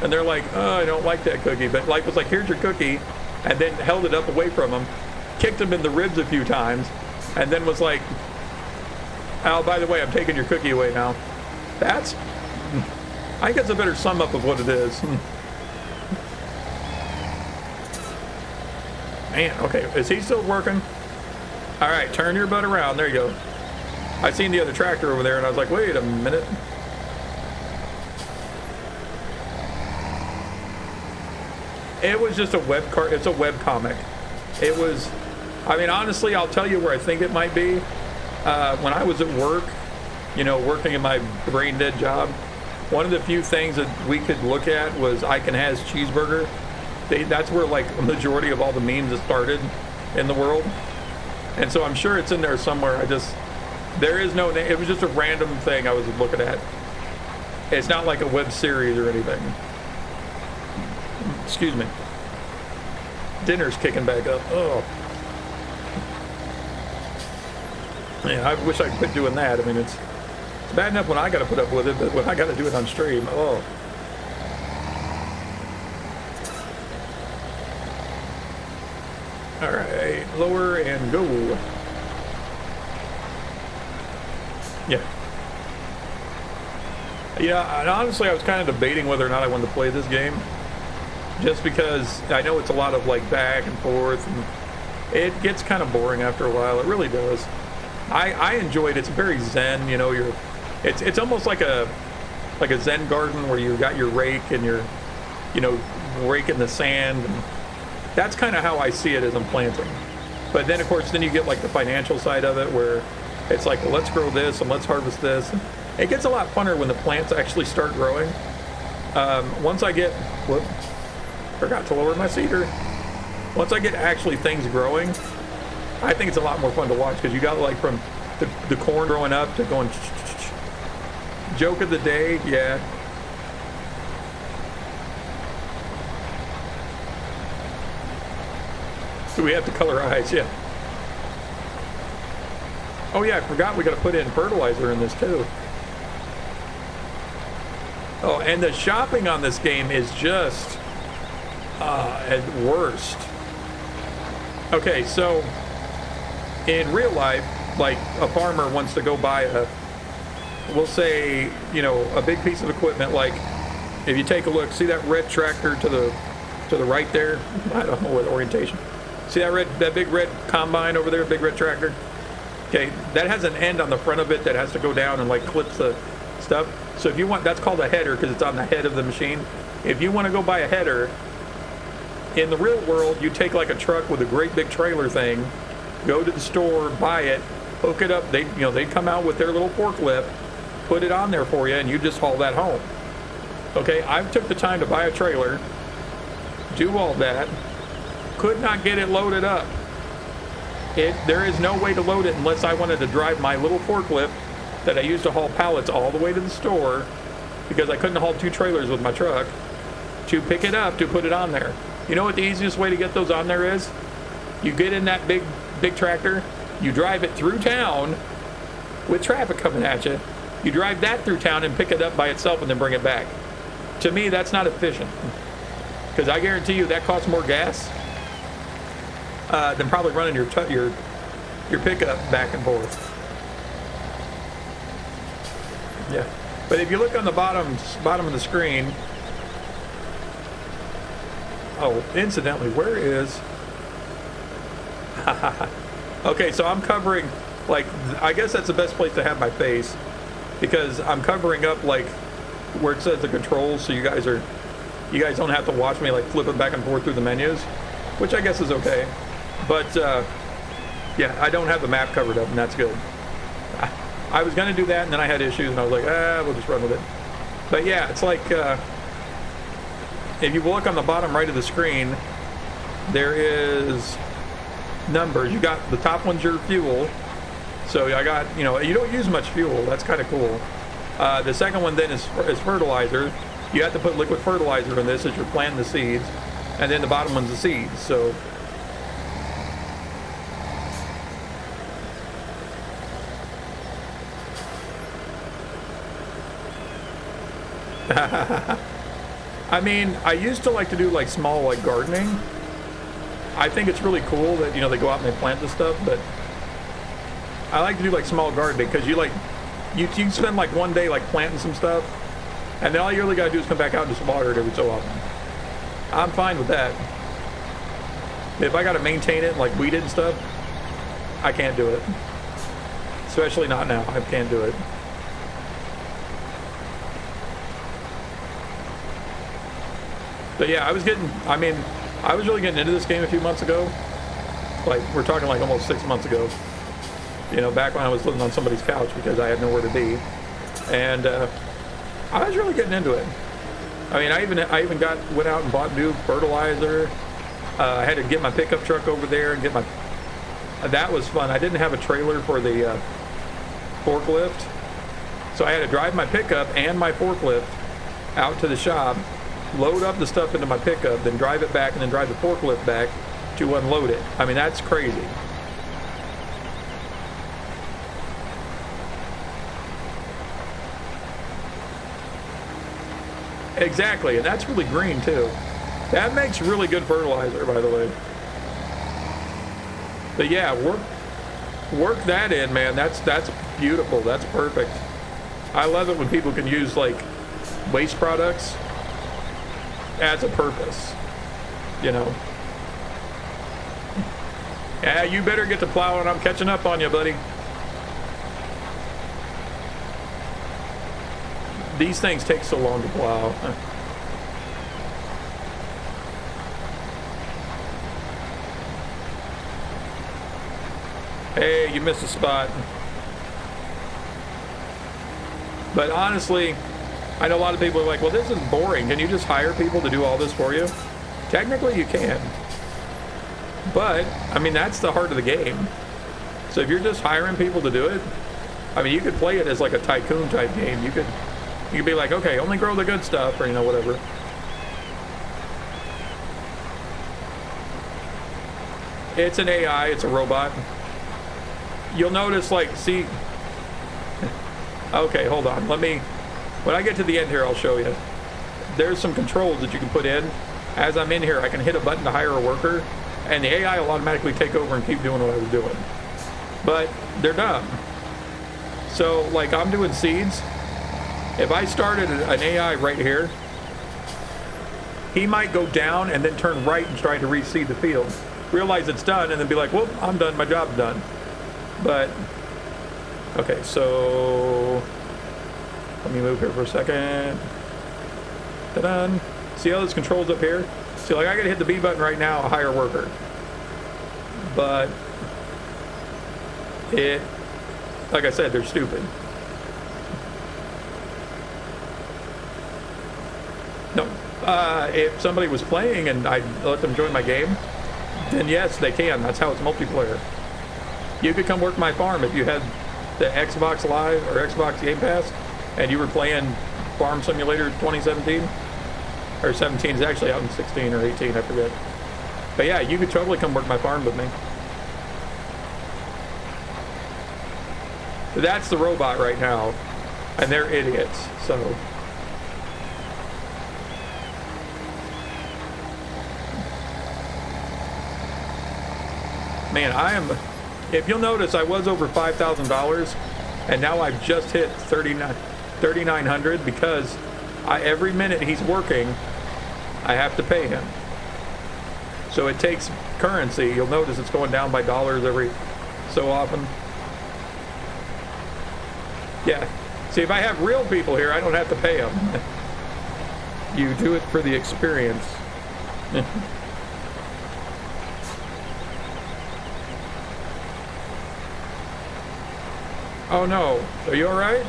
Speaker 1: and they're like, oh, I don't like that cookie. But life was like, here's your cookie, and then held it up away from him, kicked him in the ribs a few times, and then was like, oh, by the way, I'm taking your cookie away now. I think that's a better sum up of what it is. Man, okay, is he still working? All right, turn your butt around. There you go. I seen the other tractor over there, and I was like, wait a minute. It was just it's a web comic. It was, I mean, honestly, I'll tell you where I think it might be. When I was at work, you know, working in my brain dead job, one of the few things that we could look at was Ike and Has Cheeseburger. That's where, like, a majority of all the memes that started in the world. And so I'm sure it's in there somewhere. There is no name. It was just a random thing I was looking at. It's not like a web series or anything. Excuse me. Dinner's kicking back up. Oh. Yeah, I wish I could quit doing that. I mean, it's bad enough when I got to put up with it, but when I got to do it on stream, oh. All right, lower and go. Yeah. Yeah, and honestly, I was kind of debating whether or not I wanted to play this game. Just because I know it's a lot of, like, back and forth, and it gets kind of boring after a while. It really does. I enjoyed it. It's very zen, you know. It's almost like a zen garden where you got your rake and you're, you know, raking the sand. And that's kind of how I see it as I'm planting. But then, of course, then you get like the financial side of it where it's like, well, let's grow this and let's harvest this. And it gets a lot funner when the plants actually start growing. Once I get, forgot to lower my cedar. Once I get actually things growing, I think it's a lot more fun to watch because you got like from the corn growing up to going joke of the day, yeah. So we have to colorize, yeah. Oh yeah, I forgot we got to put in fertilizer in this too. Oh, and the shopping on this game is just at worst. Okay, so in real life, like a farmer wants to go buy we'll say, you know, a big piece of equipment. Like if you take a look, see that red tractor to the right there? I don't know what orientation. See that big red combine over there, big red tractor? Okay, that has an end on the front of it that has to go down and like clips the stuff. So if you want, that's called a header because it's on the head of the machine. If you want to go buy a header, in the real world, you take like a truck with a great big trailer thing, go to the store, buy it, hook it up. They'd come out with their little forklift, put it on there for you, and you just haul that home. Okay, I took the time to buy a trailer, do all that, could not get it loaded up. There is no way to load it unless I wanted to drive my little forklift that I used to haul pallets all the way to the store, because I couldn't haul 2 trailers with my truck, to pick it up to put it on there. You know what the easiest way to get those on there is? You get in that big tractor, you drive it through town with traffic coming at you. You drive that through town and pick it up by itself and then bring it back. To me, that's not efficient, because I guarantee you that costs more gas than probably running your pickup back and forth. Yeah, but if you look on the bottom of the screen. Oh, incidentally, where is? Okay, so I'm covering, like, I guess that's the best place to have my face, because I'm covering up like where it says the controls, so you guys don't have to watch me like flipping back and forth through the menus, which I guess is okay. But yeah, I don't have the map covered up, and that's good. I was gonna do that, and then I had issues, and I was like, we'll just run with it. But yeah, it's like if you look on the bottom right of the screen, there is numbers. You got the top one's your fuel. So I got, you don't use much fuel. That's kind of cool. The second one then is fertilizer. You have to put liquid fertilizer in this as you're planting the seeds. And then the bottom one's the seeds. So I mean, I used to like to do like small like gardening. I think it's really cool that, they go out and they plant this stuff, but I like to do like small gardening, because you spend like one day like planting some stuff, and then all you really gotta do is come back out and just water it every so often. I'm fine with that. If I gotta maintain it, like weed it and stuff, I can't do it. Especially not now. I can't do it. But yeah, I was really getting into this game a few months ago. Like, we're talking like almost 6 months ago. Back when I was living on somebody's couch because I had nowhere to be. And I was really getting into it. I mean, I even went out and bought new fertilizer. I had to get my pickup truck over there and get my... that was fun. I didn't have a trailer for the forklift. So I had to drive my pickup and my forklift out to the shop, load up the stuff into my pickup, then drive it back, and then drive the forklift back to unload it. I mean, that's crazy. Exactly, and that's really green too. That makes really good fertilizer, by the way. But yeah, work that in, man. That's beautiful. That's perfect. I love it when people can use like waste products as a purpose. Yeah, you better get to plowing. I'm catching up on you, buddy. These things take so long to plow. Hey, you missed a spot. But honestly, I know a lot of people are like, well, this is boring. Can you just hire people to do all this for you? Technically, you can. But, I mean, that's the heart of the game. So if you're just hiring people to do it, I mean, you could play it as like a tycoon type game. You could be like, okay, only grow the good stuff, or, whatever. It's an AI, it's a robot. You'll notice, like, see... Okay, hold on. When I get to the end here, I'll show you. There's some controls that you can put in. As I'm in here, I can hit a button to hire a worker, and the AI will automatically take over and keep doing what I was doing. But they're dumb. So, like, I'm doing seeds. If I started an AI right here, he might go down and then turn right and try to reseed the field. Realize it's done, and then be like, well, I'm done, my job's done. But, okay, so let me move here for a second. Ta-da. See all those controls up here? See, like, I gotta hit the B button right now, a hire worker. But like I said, they're stupid. No, if somebody was playing and I let them join my game, then yes, they can. That's how it's multiplayer. You could come work my farm if you had the Xbox Live or Xbox Game Pass and you were playing Farm Simulator 2017 or 17 is actually out in 16 or 18, I forget. But yeah, you could totally come work my farm with me. That's the robot right now, and they're idiots, so. Man, if you'll notice, I was over $5,000, and now I've just hit 3,900 because every minute he's working, I have to pay him. So it takes currency. You'll notice it's going down by dollars every so often. Yeah. See, if I have real people here, I don't have to pay them. You do it for the experience. Oh no. Are you all right?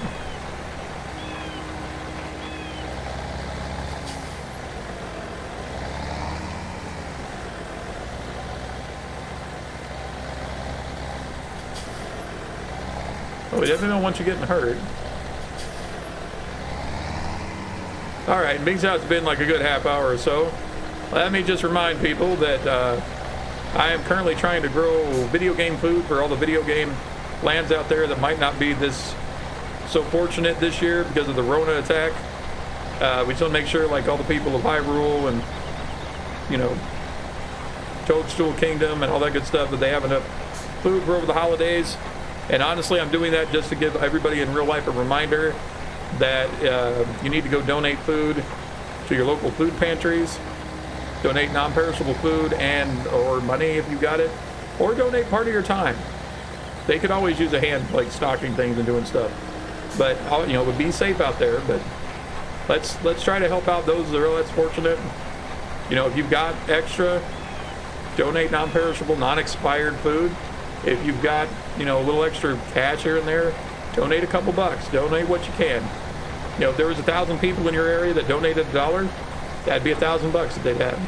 Speaker 1: Oh, he doesn't want you getting hurt. Alright, Big's Out's been like a good half hour or so. Let me just remind people that I am currently trying to grow video game food for all the video game lands out there that might not be this so fortunate this year because of the Rona attack. We just want to make sure, like all the people of Hyrule and, you know, Toadstool Kingdom and all that good stuff, that they have enough food for over the holidays. And honestly, I'm doing that just to give everybody in real life a reminder that you need to go donate food to your local food pantries, donate non-perishable food and or money if you got it, or donate part of your time. They could always use a hand, like stocking things and doing stuff. But you know, it would be safe out there. But let's try to help out those that are less fortunate. You know, if you've got extra, donate non-perishable, non-expired food. If you've got, you know, a little extra cash here and there, donate a couple bucks. Donate what you can. You know, if there was 1,000 people in your area that donated $1, that'd be $1,000 that they'd have.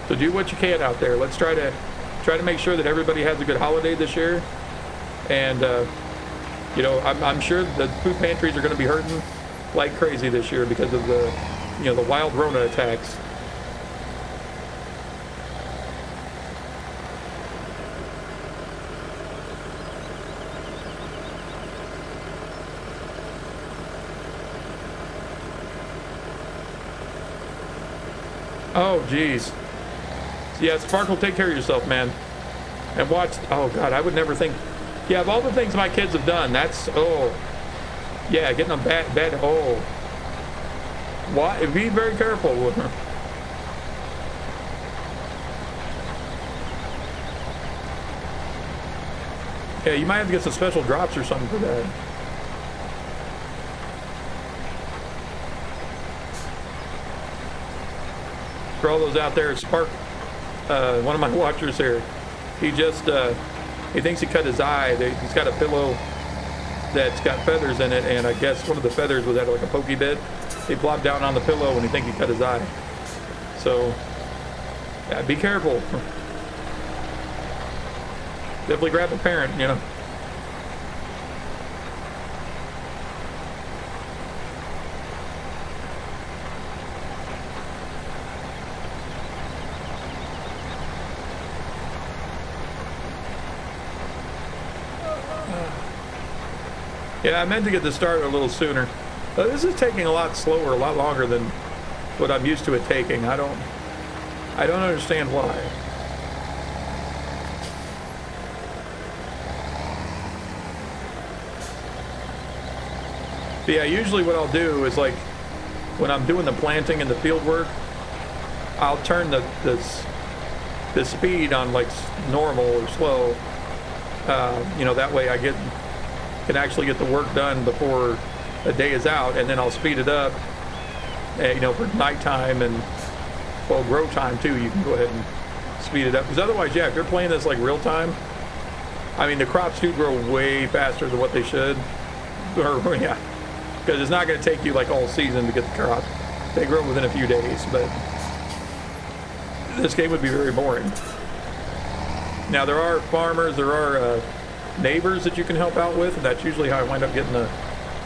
Speaker 1: So do what you can out there. Let's try to make sure that everybody has a good holiday this year. And you know, I'm sure the food pantries are going to be hurting like crazy this year because of the, you know, the wild Rona attacks. Oh, geez. Yeah, Sparkle, take care of yourself, man. And watch, oh, God, I would never think. Yeah, of all the things my kids have done, that's, oh. Yeah, getting them bad, oh. Why? Be very careful. Yeah, you might have to get some special drops or something for that. For all those out there, Spark, one of my watchers here, he just, he thinks he cut his eye. He's got a pillow that's got feathers in it, and I guess one of the feathers was at like a pokey bit. He plopped down on the pillow and he thinks he cut his eye. So, yeah, be careful. Definitely grab a parent, you know. Yeah, I meant to get this started a little sooner. This is taking a lot slower, a lot longer than what I'm used to it taking. I don't understand why. But yeah, usually what I'll do is, like, when I'm doing the planting and the field work, I'll turn the speed on like normal or slow. You know, that way I can actually get the work done before the day is out, and then I'll speed it up, you know, for nighttime and, well, grow time too. You can go ahead and speed it up, because otherwise, yeah, if you're playing this like real time, I mean, the crops do grow way faster than what they should, or yeah, because it's not going to take you like all season to get the crop. They grow within a few days, but this game would be very boring. Now, there are farmers, there are neighbors that you can help out with, and that's usually how I wind up getting the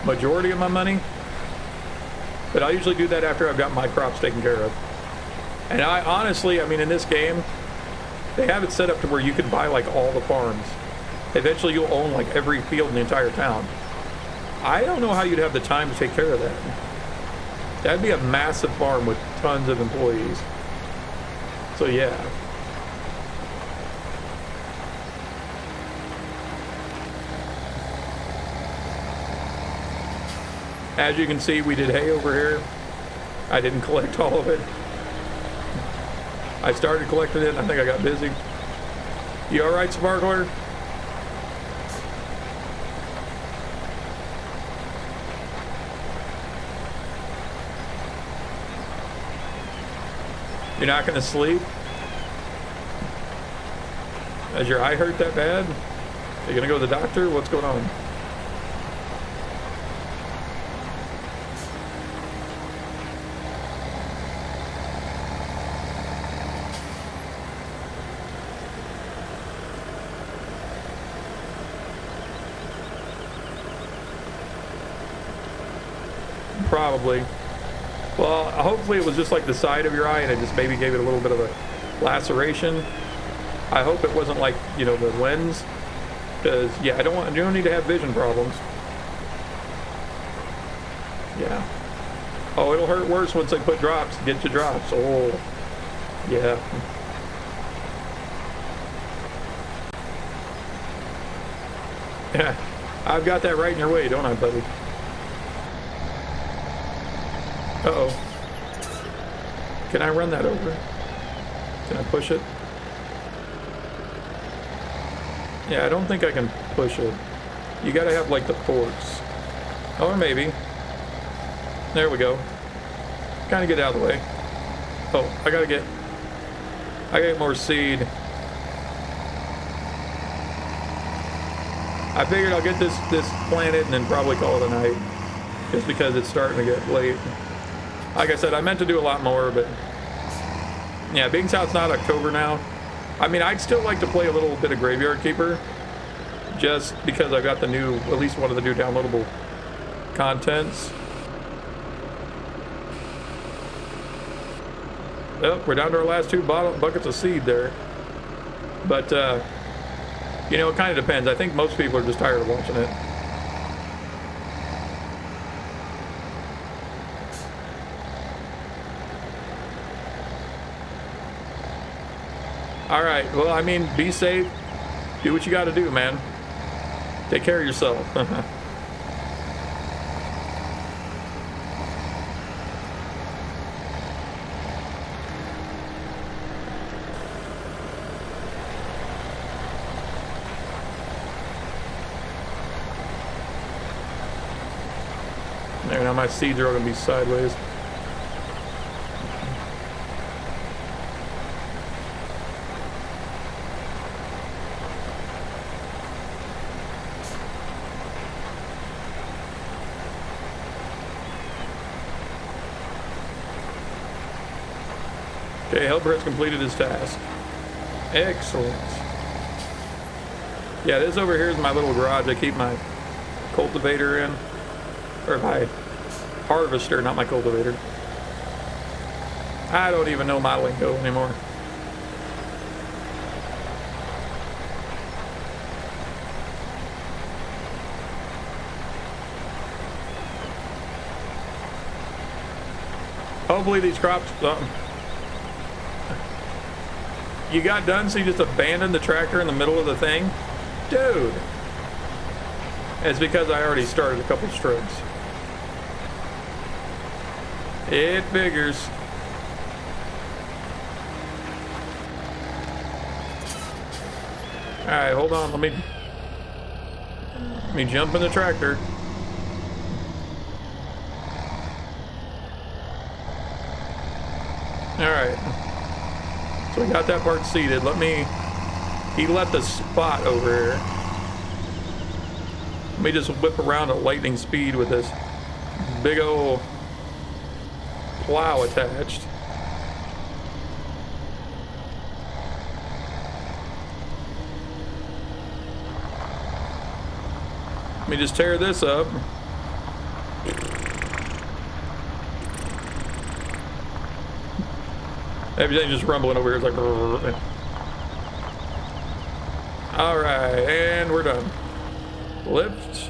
Speaker 1: majority of my money. But I usually do that after I've got my crops taken care of. And I honestly, I mean, in this game, they have it set up to where you can buy like all the farms. Eventually you'll own like every field in the entire town. I don't know how you'd have the time to take care of that. That'd be a massive farm with tons of employees. So yeah. As you can see, we did hay over here. I didn't collect all of it. I started collecting it and I think I got busy. You alright, Sparkler? You're not gonna sleep? Has your eye hurt that bad? Are you gonna go to the doctor? What's going on? Probably. Well, hopefully it was just like the side of your eye and it just maybe gave it a little bit of a laceration. I hope it wasn't like, you know, the lens, because yeah, you don't need to have vision problems. Yeah. Oh, it'll hurt worse once they put drops. Get your drops. Oh, yeah. Yeah, I've got that right in your way, don't I, buddy? Uh-oh. Can I run that over? Can I push it? Yeah, I don't think I can push it. You gotta have, like, the forks. Or maybe. There we go. Kinda get out of the way. Oh, I gotta get more seed. I figured I'll get this planted and then probably call it a night. Just because it's starting to get late. Like I said, I meant to do a lot more, but yeah, being how it's not October now, I mean, I'd still like to play a little bit of Graveyard Keeper, just because I've got the new, at least one of the new downloadable contents. Oh, we're down to our last two buckets of seed there. But, you know, it kind of depends. I think most people are just tired of watching it. All right, well, I mean, be safe. Do what you got to do, man. Take care of yourself. There, now my seeds are going to be sideways. Okay, Helper has completed his task. Excellent. Yeah, this over here is my little garage. I keep my cultivator in. Or my harvester, not my cultivator. I don't even know my lingo anymore. Hopefully these crops... You got done, so you just abandoned the tractor in the middle of the thing? Dude! It's because I already started a couple strokes. It figures. Alright, hold on, let me jump in the tractor. Alright. So we got that part seated. He left a spot over here. Let me just whip around at lightning speed with this big old plow attached. me just tear this up. Everything's just rumbling over here. It's like... Alright, and we're done. Lift.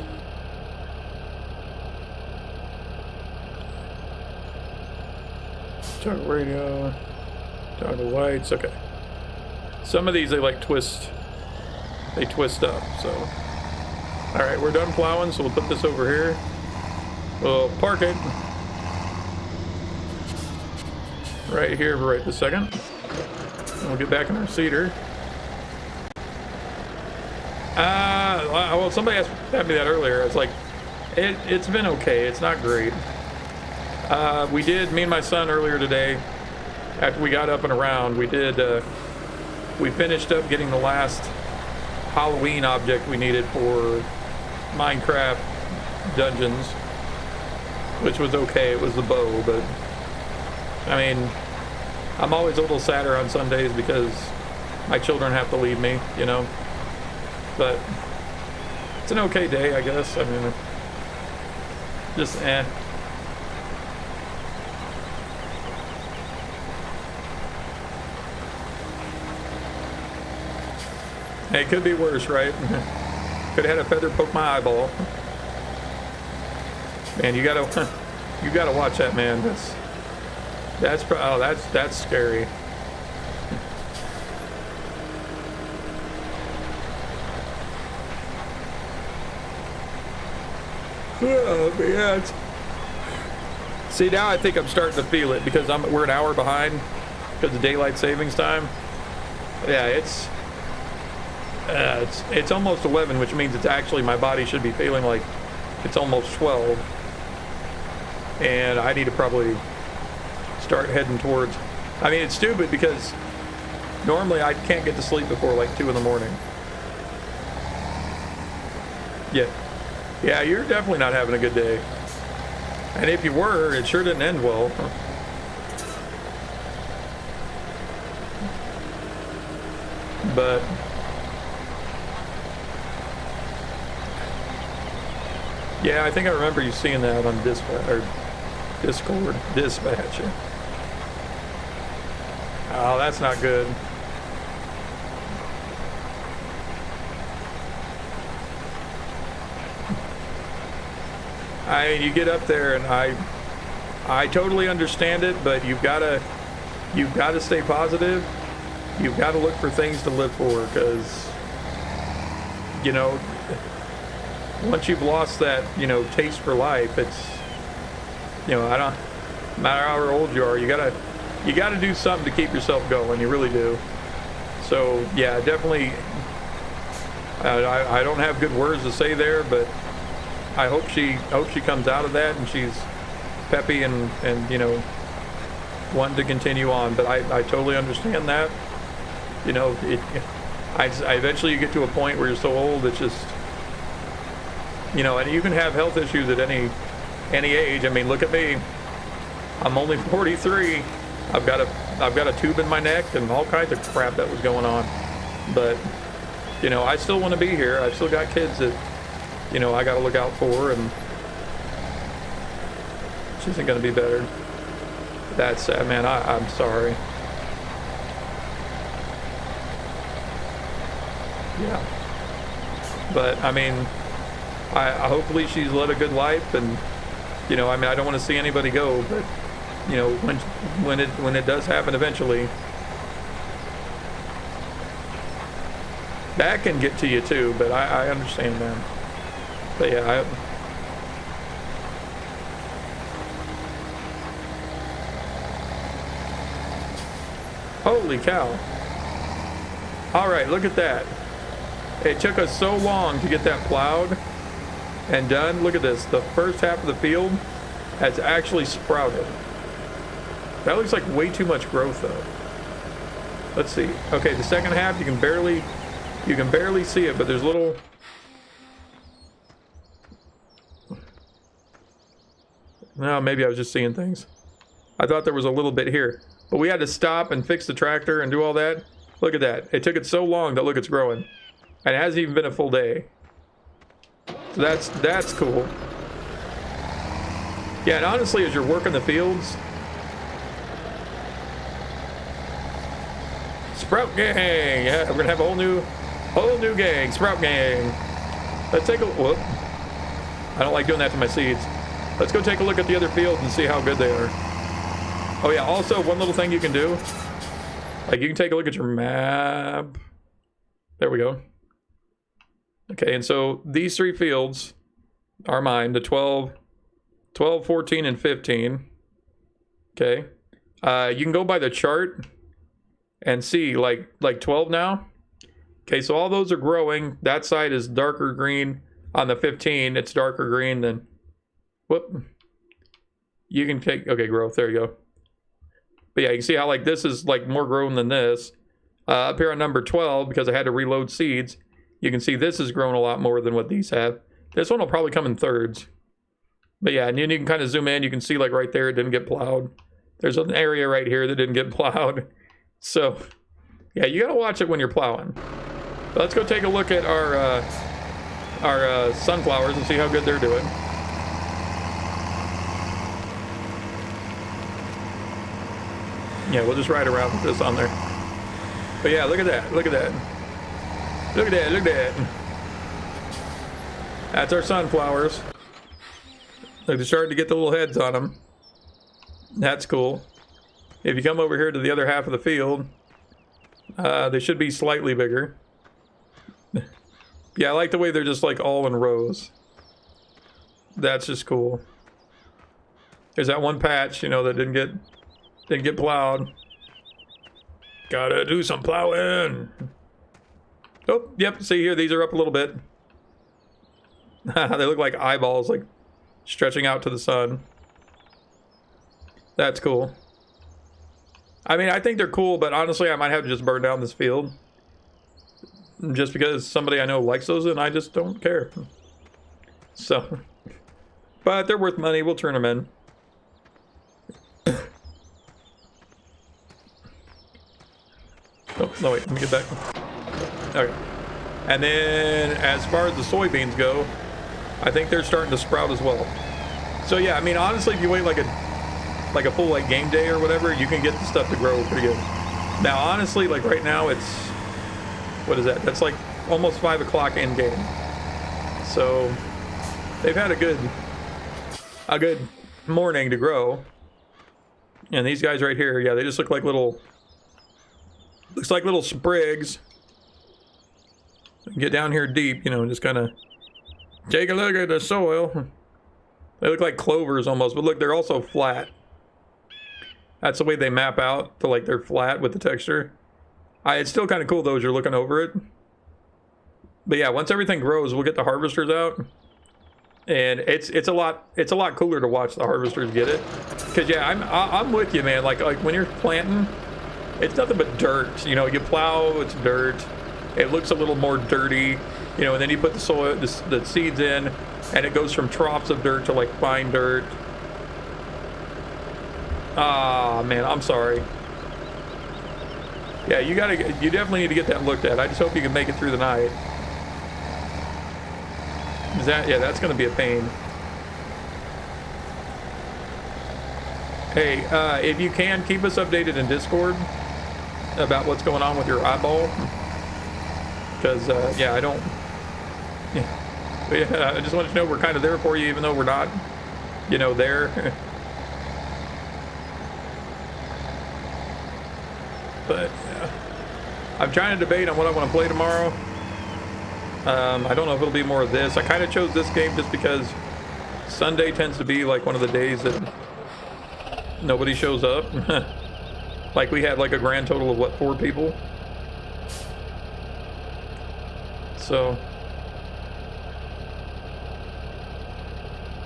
Speaker 1: Toggle radio. Toggle lights. Okay. Some of these they like twist. They twist up, so. Alright, we're done plowing, so we'll put this over here. We'll park it. Right here, right this second. And we'll get back in our seeder. Well, somebody asked me that earlier. It's like, it's been okay. It's not great. We did, me and my son earlier today, after we got up and around, we finished up getting the last Halloween object we needed for Minecraft Dungeons, which was okay. It was the bow, but I mean, I'm always a little sadder on Sundays because my children have to leave me, you know, but it's an okay day, I guess. I mean, just Hey, it could be worse, right? Could have had a feather poke my eyeball. Man, you gotta watch that, man. That's scary. Oh, yeah. See, now I think I'm starting to feel it because we're an hour behind because of daylight savings time. Yeah, it's almost 11, which means it's actually, my body should be feeling like it's almost 12. And I need to probably start heading towards, I mean, it's stupid because normally I can't get to sleep before like 2 in the morning. Yeah, you're definitely not having a good day. And if you were, it sure didn't end well. But yeah, I think I remember you seeing that on Discord. Dispatch. Oh, that's not good. You get up there, and I totally understand it, but you've got to stay positive. You've got to look for things to live for, because you know, once you've lost that, you know, taste for life, it's, you know, no matter how old you are, you gotta do something to keep yourself going. You really do. So yeah, definitely. I don't have good words to say there, but I hope she comes out of that and she's peppy and you know, wanting to continue on. But I totally understand that. You know, I eventually you get to a point where you're so old, it's just, you know, and you can have health issues at any age. I mean, look at me. I'm only 43. I've got a tube in my neck and all kinds of crap that was going on. But, you know, I still want to be here. I've still got kids that, you know, I got to look out for, and it isn't going to be better. That's sad, man. I'm sorry. Yeah. But, I mean, I hopefully she's led a good life, and, you know, I mean, I don't want to see anybody go, but, you know, when it does happen eventually, that can get to you too. But I understand that. But yeah, holy cow! All right, look at that. It took us so long to get that plowed and done. Look at this. The first half of the field has actually sprouted. That looks like way too much growth though. Let's see. Okay, the second half you can barely see it, but there's little. No, maybe I was just seeing things. I thought there was a little bit here, but we had to stop and fix the tractor and do all that. Look at that. It took it so long that look, it's growing. And it hasn't even been a full day. So that's cool. Yeah, and honestly, as you're working the fields, Sprout Gang. Yeah, we're gonna have a whole new gang, Sprout Gang. Let's take a whoop. I don't like doing that to my seeds. Let's go take a look at the other fields and see how good they are. Oh yeah, also one little thing you can do, like you can take a look at your map. There we go. Okay, and so these 3 fields are mine, the 12, 14, and 15. Okay. You can go by the chart and see like 12 now. Okay, so all those are growing. That side is darker green. On the 15, it's darker green than, whoop. You can take, okay, growth, there you go. But yeah, you can see how like this is like more grown than this. Up here on number 12, because I had to reload seeds, you can see this has grown a lot more than what these have. This one will probably come in thirds. But yeah, and then you can kind of zoom in, you can see like right there, it didn't get plowed. There's an area right here that didn't get plowed. So yeah, you gotta watch it when you're plowing. But let's go take a look at our sunflowers and see how good they're doing. Yeah, we'll just ride around with this on there. But yeah, look at that, look at that. Look at that, look at that. That's our sunflowers. Look, they're starting to get the little heads on them. That's cool. If you come over here to the other half of the field, they should be slightly bigger. Yeah, I like the way they're just like all in rows. That's just cool. There's that one patch, you know, that didn't get plowed. Gotta do some plowing. Oh, yep, see here, these are up a little bit. They look like eyeballs, like stretching out to the sun. That's cool. I mean, I think they're cool, but honestly, I might have to just burn down this field. Just because somebody I know likes those and I just don't care. So, but they're worth money, we'll turn them in. Oh, no, wait, let me get back. Okay. And then, as far as the soybeans go, I think they're starting to sprout as well. So yeah, I mean, honestly, if you wait like a full like game day or whatever, you can get the stuff to grow pretty good. Now, honestly, like right now, it's, what is that? That's like almost 5 o'clock in game. So they've had a good morning to grow. And these guys right here, yeah, they just look like little sprigs. Get down here deep, you know, just kind of take a look at the soil. They look like clovers almost, but look, they're also flat. That's the way they map out, to like they're flat with the texture. It's still kind of cool though as you're looking over it. But yeah, once everything grows, we'll get the harvesters out. And it's a lot cooler to watch the harvesters get it. Cause yeah, I'm with you, man. Like when you're planting, it's nothing but dirt. You know, you plow, it's dirt. It looks a little more dirty, you know, and then you put the soil, the seeds in, and it goes from troughs of dirt to like fine dirt. Ah, man, I'm sorry. Yeah, you definitely need to get that looked at. I just hope you can make it through the night. Yeah, that's gonna be a pain. Hey, if you can, keep us updated in Discord about what's going on with your eyeball. Because, yeah, I don't... Yeah. But yeah, I just wanted to know we're kind of there for you, even though we're not, you know, there. But, yeah. I'm trying to debate on what I want to play tomorrow. I don't know if it'll be more of this. I kind of chose this game just because Sunday tends to be, like, one of the days that nobody shows up. Like, we had, like, a grand total of, what, 4 people? So,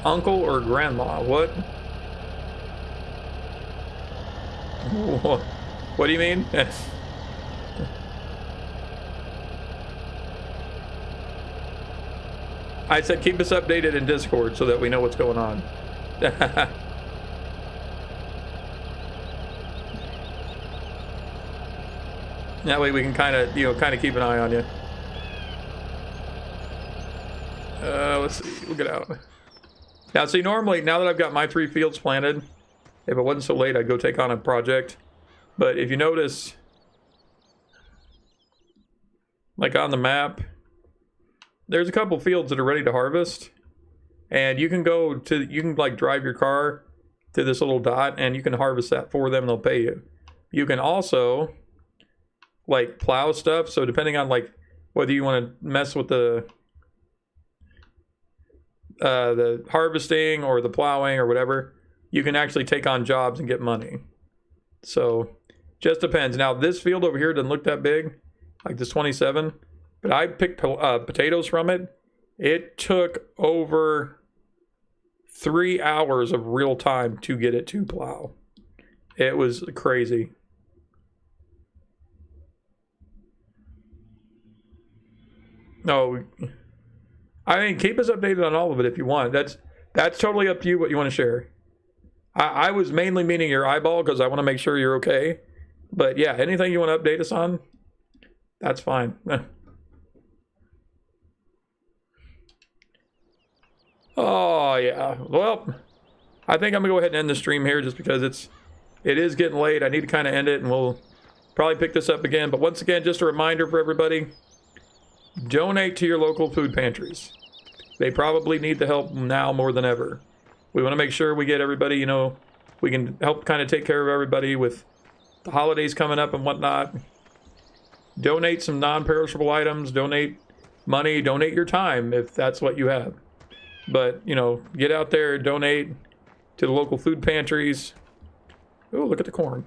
Speaker 1: uncle or grandma? What? What do you mean? I said keep us updated in Discord so that we know what's going on. That way we can kind of keep an eye on you. let's see. We'll get out. Now, see, normally, now that I've got my 3 fields planted, if it wasn't so late, I'd go take on a project. But if you notice, like on the map, there's a couple fields that are ready to harvest. And you can go to, you can like drive your car to this little dot and you can harvest that for them and they'll pay you. You can also like plow stuff. So depending on like whether you want to mess with the harvesting or the plowing or whatever, you can actually take on jobs and get money. So just depends. Now this field over here doesn't look that big, like this 27, but I picked potatoes from it. It took over 3 hours of real time to get it to plow. It was crazy. No, I mean, keep us updated on all of it if you want. That's totally up to you what you want to share. I was mainly meaning your eyeball because I want to make sure you're okay. But yeah, anything you want to update us on, that's fine. Oh yeah. Well, I think I'm gonna go ahead and end the stream here just because it is getting late. I need to kind of end it, and we'll probably pick this up again. But once again, just a reminder for everybody: donate to your local food pantries. They probably need the help now more than ever. We want to make sure we get everybody, you know, we can help kind of take care of everybody with the holidays coming up and whatnot. Donate some non-perishable items, donate money, donate your time if that's what you have. But, you know, get out there, donate to the local food pantries. Oh, look at the corn.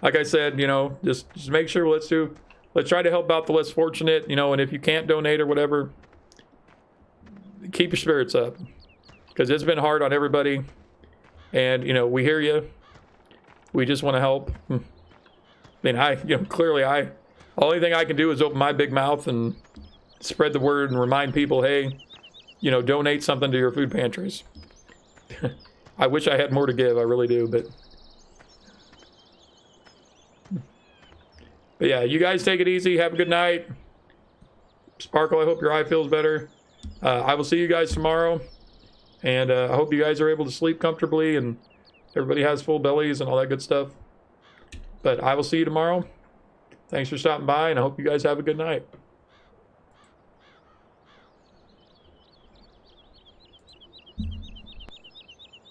Speaker 1: Like I said, you know, just make sure let's try to help out the less fortunate, you know, and if you can't donate or whatever, keep your spirits up. Because it's been hard on everybody. And, you know, we hear you. We just want to help. I mean, clearly the only thing I can do is open my big mouth and spread the word and remind people, hey, you know, donate something to your food pantries. I wish I had more to give. I really do, but yeah, you guys take it easy. Have a good night. Sparkle, I hope your eye feels better. I will see you guys tomorrow. And I hope you guys are able to sleep comfortably and everybody has full bellies and all that good stuff. But I will see you tomorrow. Thanks for stopping by, and I hope you guys have a good night.